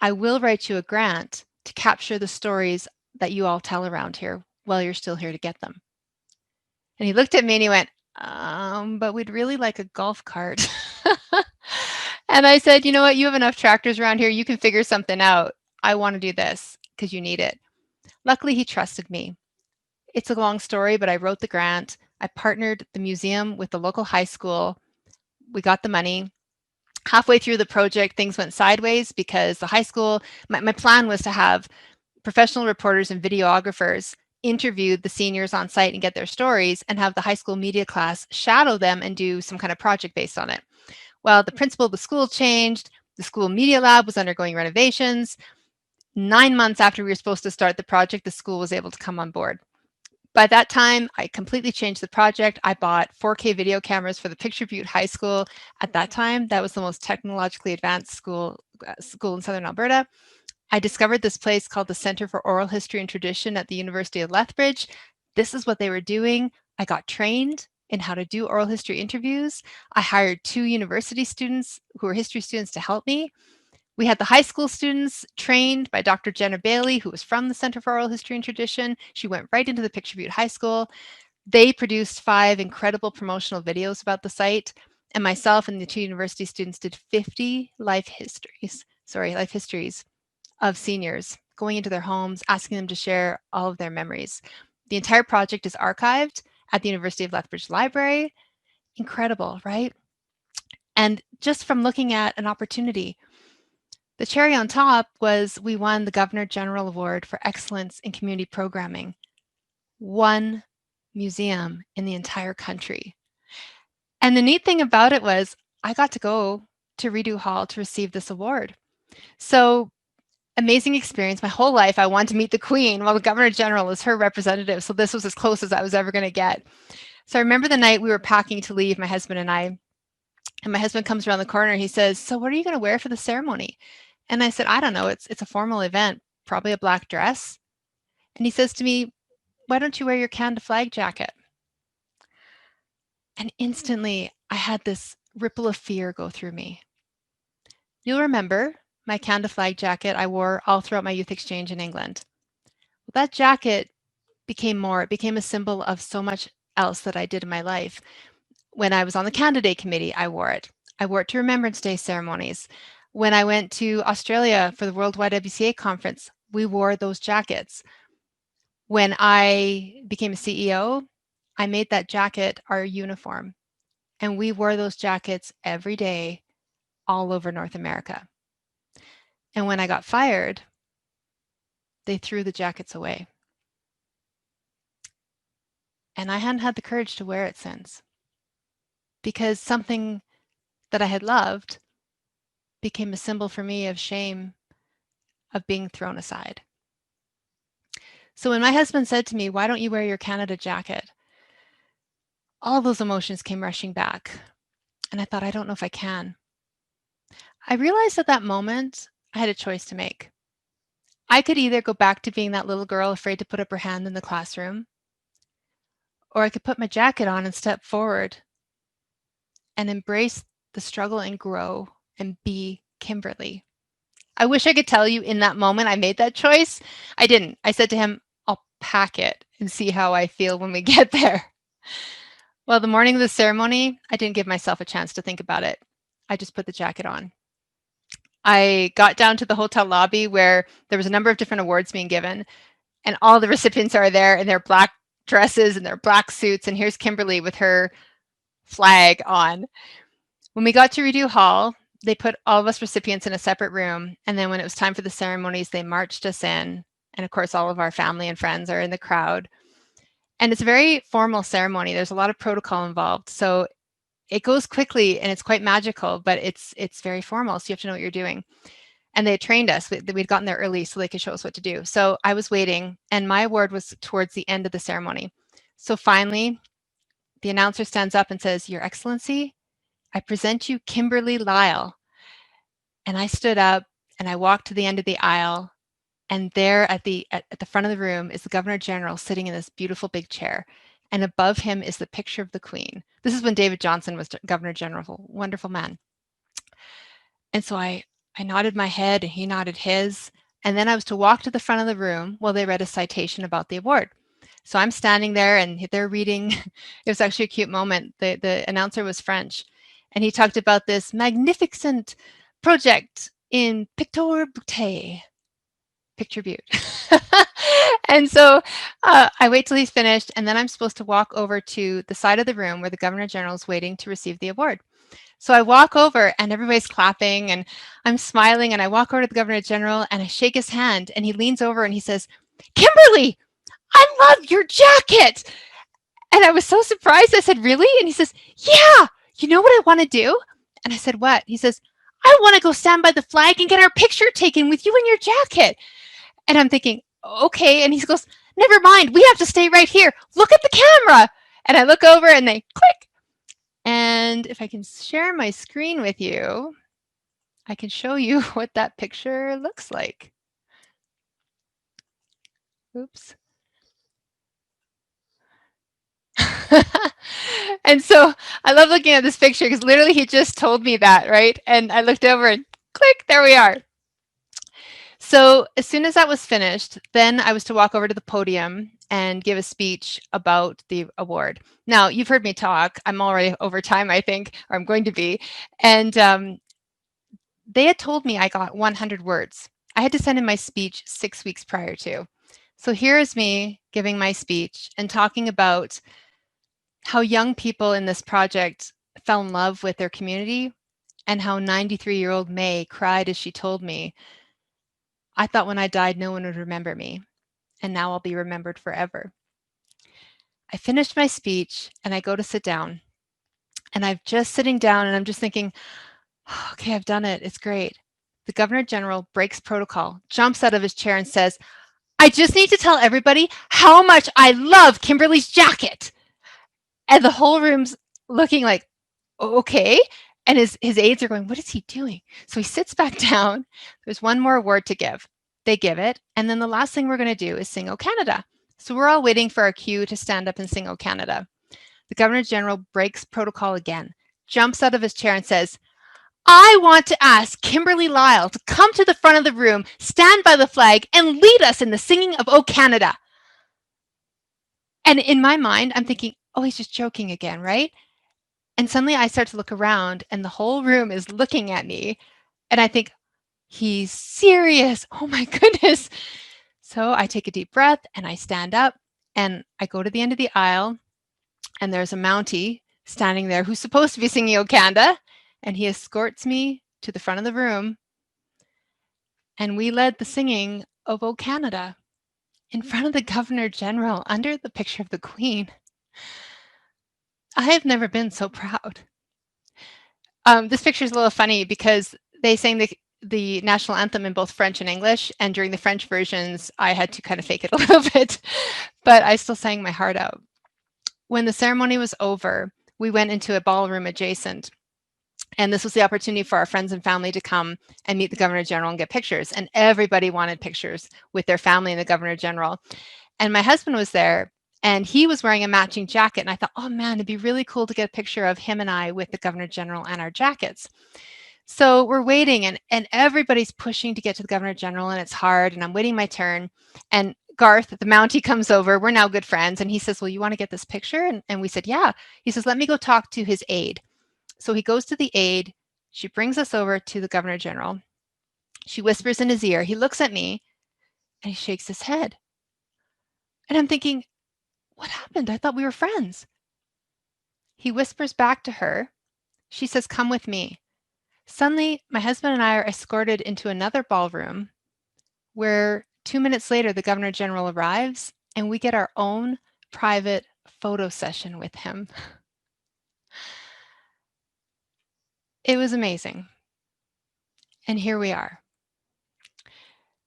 I will write you a grant to capture the stories that you all tell around here while you're still here to get them." And he looked at me and he went, "But we'd really like a golf cart." And I said, "You know what? You have enough tractors around here. You can figure something out. I want to do this because you need it." Luckily, he trusted me. It's a long story, but I wrote the grant. I partnered the museum with the local high school. We got the money. Halfway through the project, things went sideways because the high school, my plan was to have professional reporters and videographers interview the seniors on site and get their stories, and have the high school media class shadow them and do some kind of project based on it. Well, the principal of the school changed. The school media lab was undergoing renovations. 9 months after we were supposed to start the project, the school was able to come on board. By that time, I completely changed the project. I bought 4K video cameras for the Picture Butte High School. At that time, that was the most technologically advanced school in Southern Alberta. I discovered this place called the Center for Oral History and Tradition at the University of Lethbridge. This is what they were doing. I got trained in how to do oral history interviews. I hired 2 university students who were history students to help me. We had the high school students trained by Dr. Jenna Bailey, who was from the Center for Oral History and Tradition. She went right into the Picture Butte High School. They produced 5 incredible promotional videos about the site, and myself and the 2 university students did 50 life histories of seniors, going into their homes, asking them to share all of their memories. The entire project is archived at the University of Lethbridge Library. Incredible, right? And just from looking at an opportunity, the cherry on top was we won the Governor General Award for Excellence in Community Programming. One museum in the entire country. And the neat thing about it was I got to go to Redo Hall to receive this award. So amazing experience. My whole life, I wanted to meet the Queen. Well, the Governor General is her representative. So this was as close as I was ever going to get. So I remember the night we were packing to leave, my husband and I, and my husband comes around the corner. He says, "So what are you going to wear for the ceremony?" And I said, "I don't know. It's a formal event, probably a black dress." And he says to me, "Why don't you wear your Canada flag jacket?" And instantly I had this ripple of fear go through me. You'll remember my Canada flag jacket I wore all throughout my youth exchange in England. Well, that jacket became more. It became a symbol of so much else that I did in my life. When I was on the Canada Day committee, I wore it. I wore it to Remembrance Day ceremonies. When I went to Australia for the Worldwide WCA conference, we wore those jackets. When I became a CEO, I made that jacket our uniform, and we wore those jackets every day all over North America. And when I got fired, they threw the jackets away. And I hadn't had the courage to wear it since, because something that I had loved became a symbol for me of shame, of being thrown aside. So when my husband said to me, "Why don't you wear your Canada jacket?" all those emotions came rushing back. And I thought, I don't know if I can. I realized at that moment, I had a choice to make. I could either go back to being that little girl afraid to put up her hand in the classroom, or I could put my jacket on and step forward and embrace the struggle and grow and be Kimberly. I wish I could tell you in that moment I made that choice. I didn't. I said to him, "I'll pack it and see how I feel when we get there." Well, the morning of the ceremony, I didn't give myself a chance to think about it. I just put the jacket on. I got down to the hotel lobby where there was a number of different awards being given, and all the recipients are there in their black dresses and their black suits, and here's Kimberly with her flag on. When we got to Redo Hall, they put all of us recipients in a separate room, and then when it was time for the ceremonies, they marched us in, and of course all of our family and friends are in the crowd. And it's a very formal ceremony. There's a lot of protocol involved. So it goes quickly and it's quite magical, but it's very formal. So you have to know what you're doing. And they trained us. We'd gotten there early so they could show us what to do. So I was waiting, and my award was towards the end of the ceremony. So finally, the announcer stands up and says, "Your Excellency, I present you Kimberly Lyle." And I stood up and I walked to the end of the aisle, and there at the front of the room is the Governor General sitting in this beautiful big chair. And above him is the picture of the Queen. This is when David Johnson was Governor General, wonderful man. And so I nodded my head and he nodded his. And then I was to walk to the front of the room while they read a citation about the award. So I'm standing there and they're reading. It was actually a cute moment. The announcer was French, and he talked about this magnificent project in Picture Butte. Picture Butte. And so I wait till he's finished, and then I'm supposed to walk over to the side of the room where the Governor General is waiting to receive the award. So I walk over and everybody's clapping and I'm smiling, and I walk over to the Governor General and I shake his hand, and he leans over and he says, "Kimberly, I love your jacket." And I was so surprised. I said, "Really?" And he says, "Yeah, you know what I want to do?" And I said, "What?" He says, "I want to go stand by the flag and get our picture taken with you in your jacket." And I'm thinking, "Okay." And he goes, "Never mind. We have to stay right here. Look at the camera." And I look over and they click. And if I can share my screen with you, I can show you what that picture looks like. Oops. And so I love looking at this picture because literally he just told me that, right? And I looked over and click, there we are. So as soon as that was finished, then I was to walk over to the podium and give a speech about the award. Now, you've heard me talk. I'm already over time, I think, or I'm going to be. And they had told me I got 100 words. I had to send in my speech 6 weeks prior to. So here is me giving my speech and talking about how young people in this project fell in love with their community, and how 93-year-old May cried as she told me, "I thought when I died no one would remember me, and now I'll be remembered forever." I finished my speech and I go to sit down, and I'm just sitting down and I'm just thinking, "Okay, I've done it. It's great." The Governor General breaks protocol, jumps out of his chair and says, "I just need to tell everybody how much I love Kimberly's jacket." And the whole room's looking like, "Okay." And his aides are going, "What is he doing?" So he sits back down. There's one more award to give. They give it. And then the last thing we're going to do is sing "O Canada." So we're all waiting for our cue to stand up and sing "O Canada." The Governor General breaks protocol again, jumps out of his chair and says, "I want to ask Kimberly Lyle to come to the front of the room, stand by the flag, and lead us in the singing of "O Canada." And in my mind, I'm thinking, oh, he's just joking again, right? And suddenly I start to look around and the whole room is looking at me. And I think, he's serious. Oh my goodness. So I take a deep breath and I stand up and I go to the end of the aisle, and there's a Mountie standing there who's supposed to be singing "O Canada," and he escorts me to the front of the room, and we led the singing of "O Canada" in front of the Governor General under the picture of the Queen. I have never been so proud. This picture is a little funny because they sang the national anthem in both French and English, and during the French versions, I had to kind of fake it a little bit, but I still sang my heart out. When the ceremony was over, we went into a ballroom adjacent, and this was the opportunity for our friends and family to come and meet the Governor General and get pictures, and everybody wanted pictures with their family and the Governor General. And my husband was there, and he was wearing a matching jacket, and I thought, oh man, it'd be really cool to get a picture of him and I with the Governor General and our jackets. So we're waiting, and everybody's pushing to get to the Governor General, and it's hard, and I'm waiting my turn. And Garth, the Mountie, comes over. We're now good friends, and he says, "Well, you want to get this picture?" And we said, "Yeah." He says, "Let me go talk to his aide." So he goes to the aide. She brings us over to the Governor General. She whispers in his ear. He looks at me, and he shakes his head. And I'm thinking, what happened? I thought we were friends. He whispers back to her. She says, "Come with me." Suddenly, my husband and I are escorted into another ballroom where 2 minutes later, the Governor General arrives and we get our own private photo session with him. It was amazing. And here we are.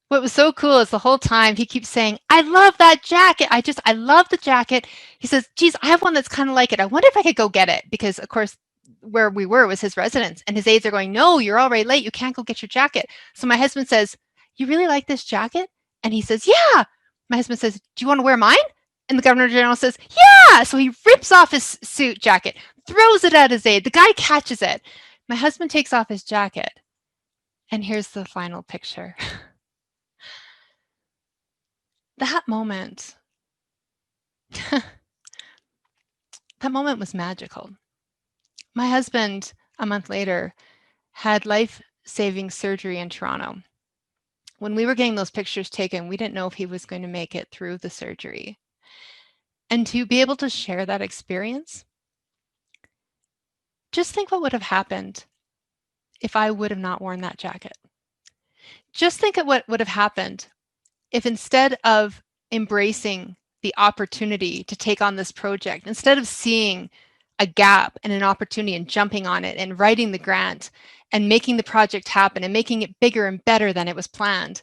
What was so cool is the whole time he keeps saying, I love that jacket. I love the jacket. He says, geez, I have one that's kind of like it. I wonder if I could go get it. Because, of course, where we were was his residence. And his aides are going, no, you're already late. You can't go get your jacket. So my husband says, you really like this jacket? And he says, yeah. My husband says, do you want to wear mine? And the governor general says, yeah. So he rips off his suit jacket, throws it at his aide. The guy catches it. My husband takes off his jacket. And here's the final picture. That moment, that moment was magical. My husband, a month later, had life-saving surgery in Toronto. When we were getting those pictures taken, we didn't know if he was going to make it through the surgery. And to be able to share that experience, just think what would have happened if I would have not worn that jacket. Just think of what would have happened if instead of embracing the opportunity to take on this project, instead of seeing a gap and an opportunity and jumping on it and writing the grant and making the project happen and making it bigger and better than it was planned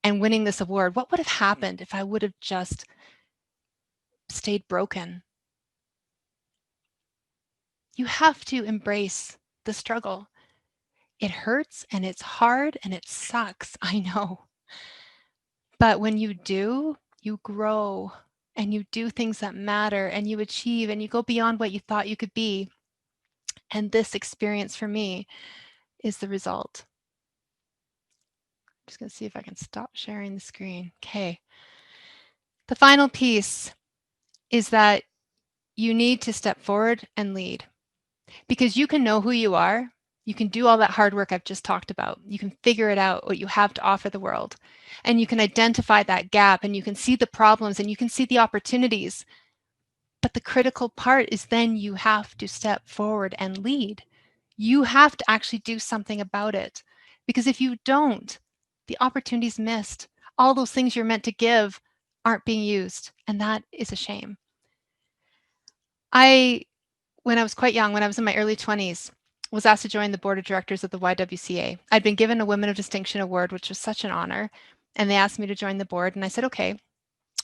and winning this award, what would have happened if I would have just stayed broken? You have to embrace the struggle. It hurts and it's hard and it sucks, I know. But when you do, you grow and you do things that matter and you achieve and you go beyond what you thought you could be. And this experience for me is the result. I'm just going to see if I can stop sharing the screen. Okay. The final piece is that you need to step forward and lead, because you can know who you are. You can do all that hard work I've just talked about. You can figure it out, what you have to offer the world. And you can identify that gap and you can see the problems and you can see the opportunities. But the critical part is then you have to step forward and lead. You have to actually do something about it. Because if you don't, the opportunity's missed. All those things you're meant to give aren't being used. And that is a shame. When I was quite young, when I was in my early 20s, was asked to join the board of directors of the YWCA. I'd been given a Women of Distinction award, which was such an honor, and they asked me to join the board, and I said, okay.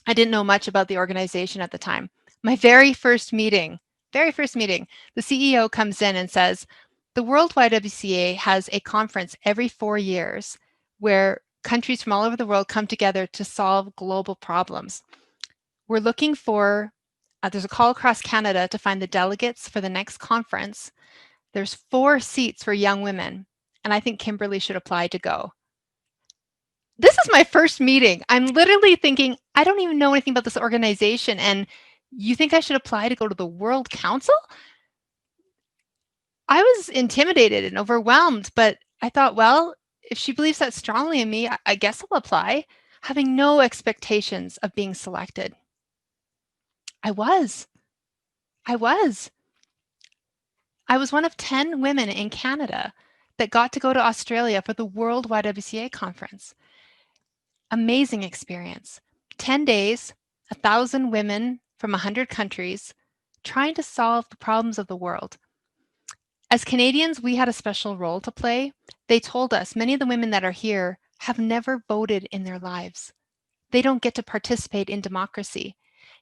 I didn't know much about the organization at the time. My very first meeting, the CEO comes in and says, the World YWCA has a conference every 4 years where countries from all over the world come together to solve global problems. We're looking for there's a call across Canada to find the delegates for the next conference. There's 4 seats for young women, and I think Kimberly should apply to go. This is my first meeting. I'm literally thinking, I don't even know anything about this organization, and you think I should apply to go to the World Council? I was intimidated and overwhelmed, but I thought, well, if she believes that strongly in me, I guess I'll apply, having no expectations of being selected. I was. I was one of 10 women in Canada that got to go to Australia for the World YWCA conference. Amazing experience. 10 days, 1,000 women from 100 countries trying to solve the problems of the world. As Canadians, we had a special role to play. They told us many of the women that are here have never voted in their lives. They don't get to participate in democracy.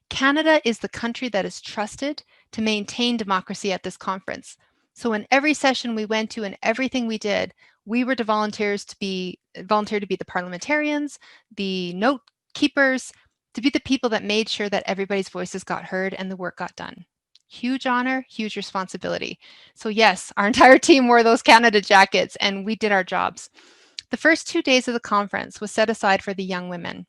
Canada is the country that is trusted to maintain democracy at this conference. So in every session we went to and everything we did, we were volunteered to be the parliamentarians, the note keepers, to be the people that made sure that everybody's voices got heard and the work got done. Huge honor, huge responsibility. So yes, our entire team wore those Canada jackets and we did our jobs. The first 2 days of the conference was set aside for the young women.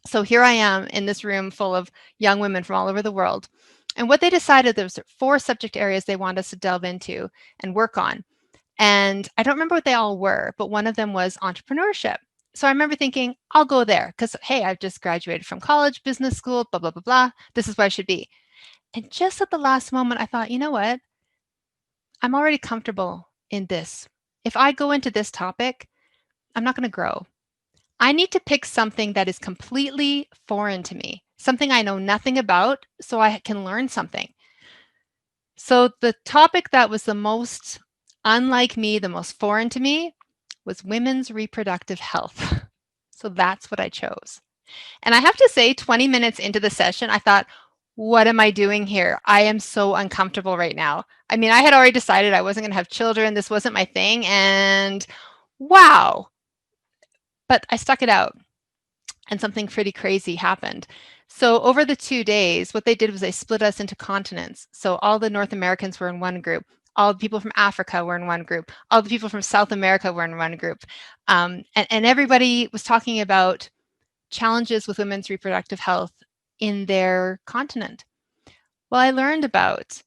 So here I am in this room full of young women from all over the world. And what they decided, there was 4 subject areas they wanted us to delve into and work on. And I don't remember what they all were, but one of them was entrepreneurship. So I remember thinking, I'll go there because, hey, I've just graduated from college, business school, blah, blah, blah, blah. This is where I should be. And just at the last moment, I thought, you know what? I'm already comfortable in this. If I go into this topic, I'm not going to grow. I need to pick something that is completely foreign to me. something I know nothing about, so I can learn something. So the topic that was the most unlike me, the most foreign to me, was women's reproductive health. So that's what I chose. And I have to say, 20 minutes into the session, I thought, what am I doing here? I am so uncomfortable right now. I mean, I had already decided I wasn't going to have children. This wasn't my thing. And wow. But I stuck it out, and something pretty crazy happened. So over the 2 days, what they did was they split us into continents. So all the North Americans were in one group. All the people from Africa were in one group. All the people from South America were in one group. And everybody was talking about challenges with women's reproductive health in their continent. Well, I learned about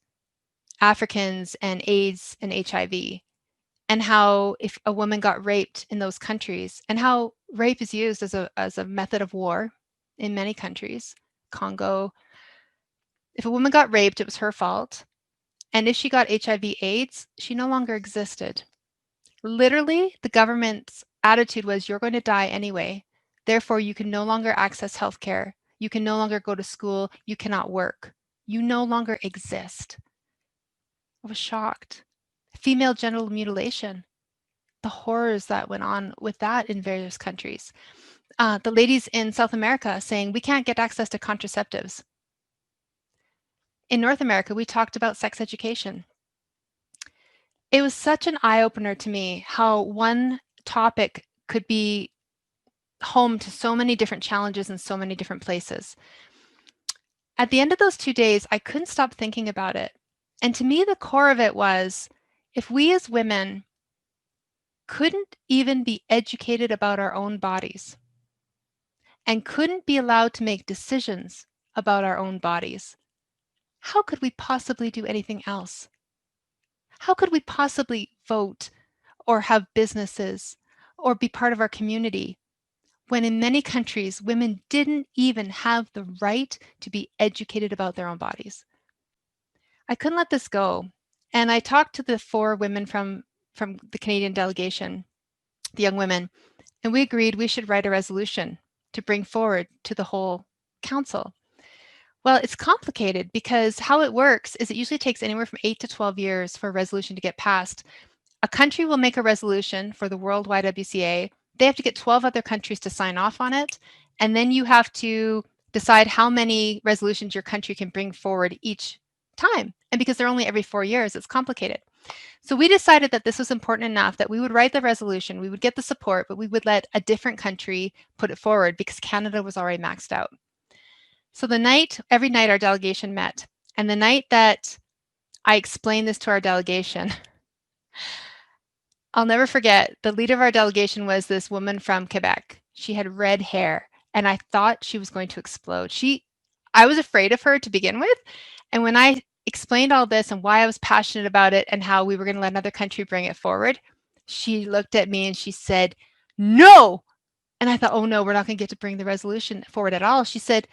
Africans and AIDS and HIV, and how if a woman got raped in those countries, and how rape is used as a method of war in many countries. Congo, if a woman got raped, it was her fault. And if she got HIV AIDS, she no longer existed. Literally, the government's attitude was, you're going to die anyway. Therefore, you can no longer access healthcare. You can no longer go to school. You cannot work. You no longer exist. I was shocked. Female genital mutilation, the horrors that went on with that in various countries. The ladies in South America saying, we can't get access to contraceptives. In North America, we talked about sex education. It was such an eye-opener to me how one topic could be home to so many different challenges in so many different places. At the end of those 2 days, I couldn't stop thinking about it. And to me, the core of it was, if we as women couldn't even be educated about our own bodies and couldn't be allowed to make decisions about our own bodies, how could we possibly do anything else? How could we possibly vote or have businesses or be part of our community when in many countries women didn't even have the right to be educated about their own bodies? I couldn't let this go. And I talked to the 4 women from the Canadian delegation, the young women, and we agreed we should write a resolution to bring forward to the whole council. Well, it's complicated because how it works is it usually takes anywhere from 8 to 12 years for a resolution to get passed. A country will make a resolution for the World YWCA. They have to get 12 other countries to sign off on it. And then you have to decide how many resolutions your country can bring forward each time. And because they're only every 4 years, it's complicated. So we decided that this was important enough that we would write the resolution, we would get the support, but we would let a different country put it forward because Canada was already maxed out. So every night our delegation met. And the night that I explained this to our delegation, I'll never forget, the leader of our delegation was this woman from Quebec. She had red hair, and I thought she was going to explode. I was afraid of her to begin with. And when I explained all this and why I was passionate about it and how we were going to let another country bring it forward, she looked at me and she said, no. And I thought, oh no, we're not going to get to bring the resolution forward at all. She said,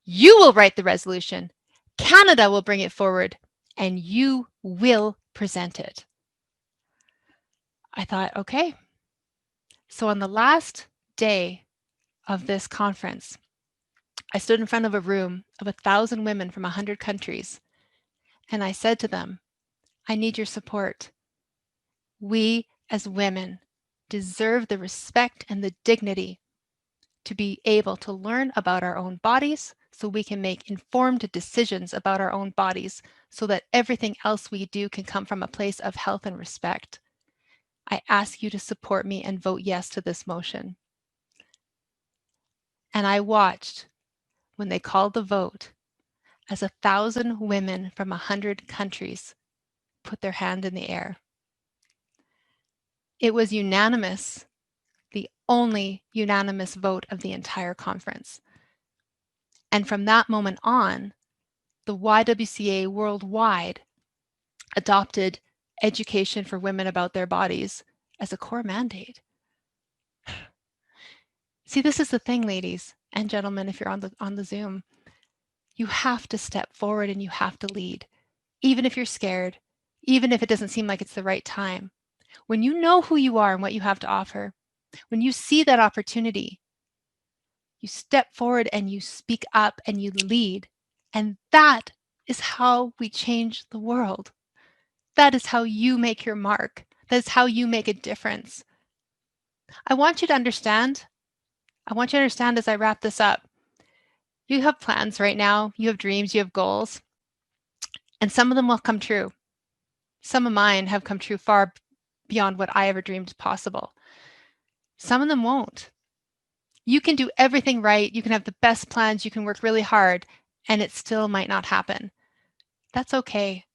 you will write the resolution. Canada will bring it forward and you will present it. I thought, okay. So on the last day of this conference, I stood in front of a room of 1,000 women from 100 countries, and I said to them, I need your support. We as women deserve the respect and the dignity to be able to learn about our own bodies so we can make informed decisions about our own bodies so that everything else we do can come from a place of health and respect. I ask you to support me and vote yes to this motion. And I watched when they called the vote as 1,000 women from 100 countries put their hand in the air. It was unanimous, the only unanimous vote of the entire conference. And from that moment on, the YWCA worldwide adopted education for women about their bodies as a core mandate. See, this is the thing, ladies and gentlemen, if you're on the Zoom, you have to step forward and you have to lead, even if you're scared, even if it doesn't seem like it's the right time. When you know who you are and what you have to offer, when you see that opportunity, You step forward and you speak up and you lead. And that is how we change the world. That is how you make your mark. That is how you make a difference. I want you to understand. I want you to understand as I wrap this up. You have plans right now. You have dreams. You have goals. And some of them will come true. Some of mine have come true far beyond what I ever dreamed possible. Some of them won't. You can do everything right. You can have the best plans. You can work really hard, and it still might not happen. That's okay.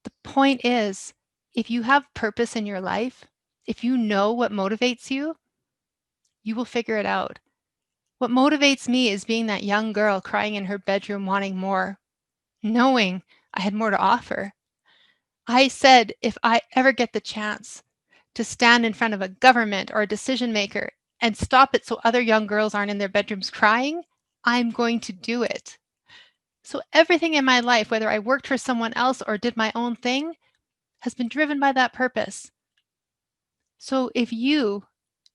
The point is, if you have purpose in your life, if you know what motivates you, you will figure it out. What motivates me is being that young girl crying in her bedroom wanting more, knowing I had more to offer. I said, if I ever get the chance to stand in front of a government or a decision maker and stop it so other young girls aren't in their bedrooms crying, I'm going to do it. So everything in my life, whether I worked for someone else or did my own thing, has been driven by that purpose. So if you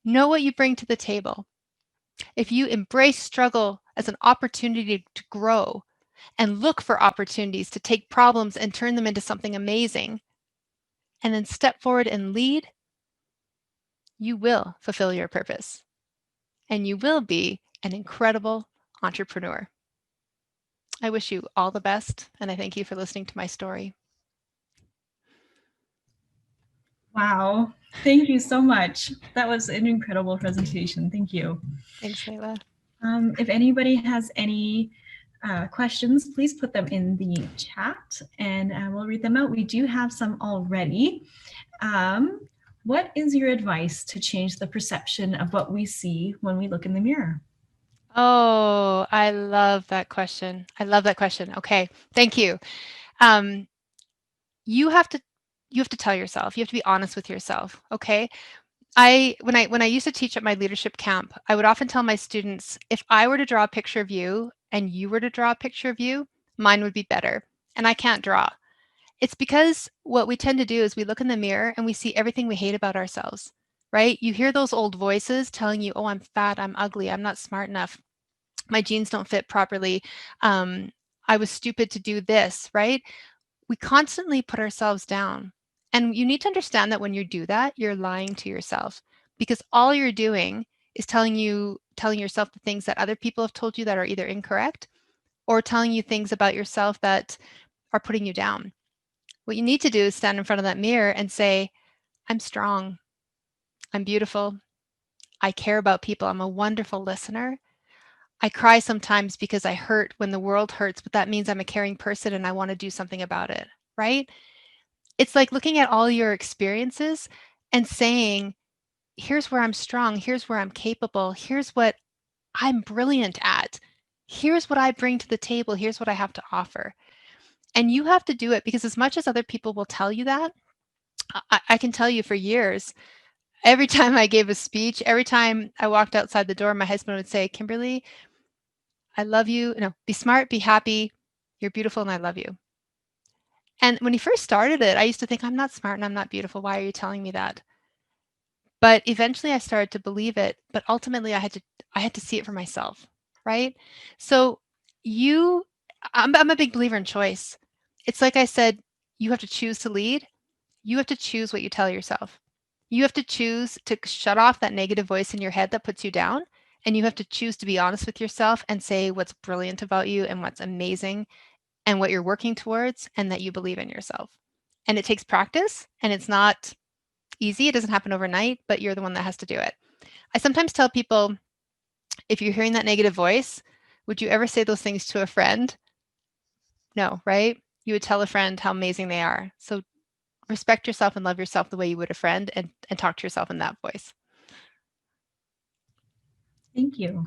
know what you bring to the table, if you embrace struggle as an opportunity to grow and look for opportunities to take problems and turn them into something amazing, and then step forward and lead, you will fulfill your purpose and you will be an incredible entrepreneur. I wish you all the best, and I thank you for listening to my story. Wow. Thank you so much. That was an incredible presentation. Thank you. Thanks, Layla. If anybody has any questions, please put them in the chat and we'll read them out. We do have some already. What is your advice to change the perception of what we see when we look in the mirror? Oh, I love that question. I love that question. Okay, thank you. Um, you have to tell yourself. You have to be honest with yourself. Okay. When I used to teach at my leadership camp, I would often tell my students, if I were to draw a picture of you and you were to draw a picture of you, mine would be better. And I can't draw. It's because what we tend to do is we look in the mirror and we see everything we hate about ourselves, right? You hear those old voices telling you, oh, I'm fat, I'm ugly, I'm not smart enough, my jeans don't fit properly, I was stupid to do this, right? We constantly put ourselves down. And you need to understand that when you do that, you're lying to yourself because all you're doing is telling yourself the things that other people have told you that are either incorrect or telling you things about yourself that are putting you down. What you need to do is stand in front of that mirror and say, I'm strong. I'm beautiful. I care about people. I'm a wonderful listener. I cry sometimes because I hurt when the world hurts, but that means I'm a caring person and I want to do something about it, right? It's like looking at all your experiences and saying, here's where I'm strong, here's where I'm capable, here's what I'm brilliant at, here's what I bring to the table, here's what I have to offer. And you have to do it because as much as other people will tell you that, I can tell you for years, every time I gave a speech, every time I walked outside the door, my husband would say, Kimberly, I love you. No, be smart, be happy, you're beautiful, and I love you. And when he first started it, I used to think, I'm not smart and I'm not beautiful. Why are you telling me that? But eventually I started to believe it, but ultimately I had to see it for myself, right? So you I'm a big believer in choice. It's like I said, you have to choose to lead. You have to choose what you tell yourself. You have to choose to shut off that negative voice in your head that puts you down, and you have to choose to be honest with yourself and say what's brilliant about you and what's amazing and what you're working towards and that you believe in yourself. And it takes practice and it's not easy. It doesn't happen overnight, but you're the one that has to do it. I sometimes tell people, if you're hearing that negative voice, would you ever say those things to a friend? No, right? You would tell a friend how amazing they are. So respect yourself and love yourself the way you would a friend and talk to yourself in that voice. Thank you.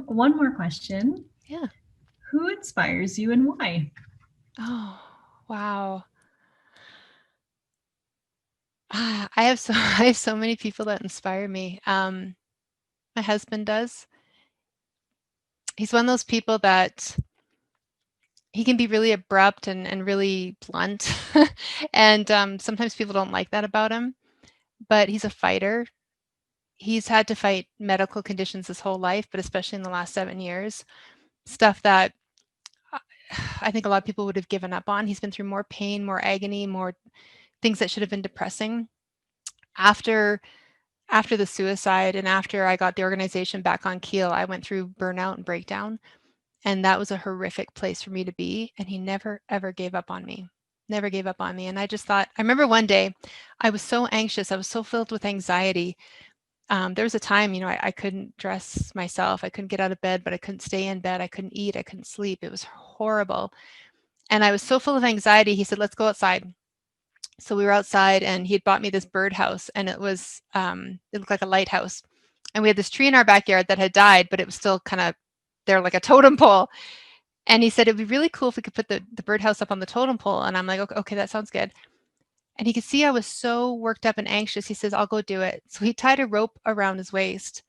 One more question. Yeah. Who inspires you and why? Oh, wow. I have so I have so many people that inspire me. My husband does. He's one of those people that he can be really abrupt and really blunt. And sometimes people don't like that about him, but he's a fighter. he's had to fight medical conditions his whole life, but especially in the last 7 years, stuff that I think a lot of people would have given up on. He's been through more pain, more agony, more things that should have been depressing. After the suicide and after I got the organization back on keel, I went through burnout and breakdown, and that was a horrific place for me to be, and he never ever gave up on me. Never gave up on me. And I just thought, I remember one day I was so anxious, I was so filled with anxiety. There was a time, I couldn't dress myself. I couldn't get out of bed, but I couldn't stay in bed. I couldn't eat. I couldn't sleep. It was horrible. And I was so full of anxiety. He said, let's go outside. So we were outside and he had bought me this birdhouse, and it looked like a lighthouse. And we had this tree in our backyard that had died, but it was still kind of there like a totem pole. And he said, it'd be really cool if we could put the birdhouse up on the totem pole. And I'm like, okay, that sounds good. And he could see I was so worked up and anxious. He says, I'll go do it. So he tied a rope around his waist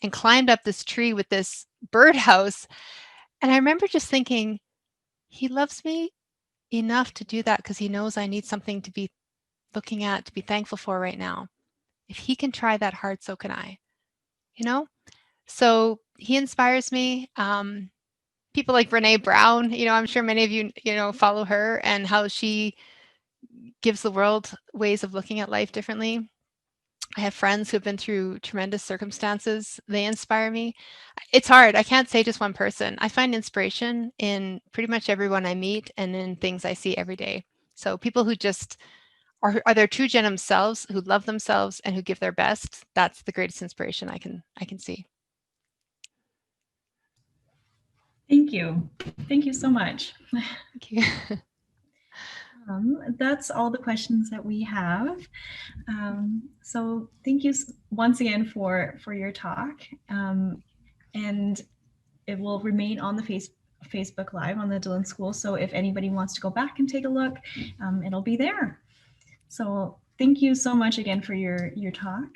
and climbed up this tree with this birdhouse. And I remember just thinking, he loves me enough to do that because he knows I need something to be looking at, to be thankful for right now. If he can try that hard, so can I, you know? So he inspires me. People like Brene Brown, I'm sure many of you, follow her and how she gives the world ways of looking at life differently. I have friends who have been through tremendous circumstances. They inspire me. It's hard. I can't say just one person. I find inspiration in pretty much everyone I meet and in things I see every day. So people who just are their true genuine selves, who love themselves and who give their best, that's the greatest inspiration I can see. Thank you. Thank you so much. Thank you. That's all the questions that we have. So thank you once again for your talk. And it will remain on the Facebook Live on the Dillon School. So if anybody wants to go back and take a look, it'll be there. So thank you so much again for your talk.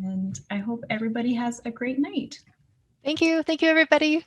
And I hope everybody has a great night. Thank you. Thank you, everybody.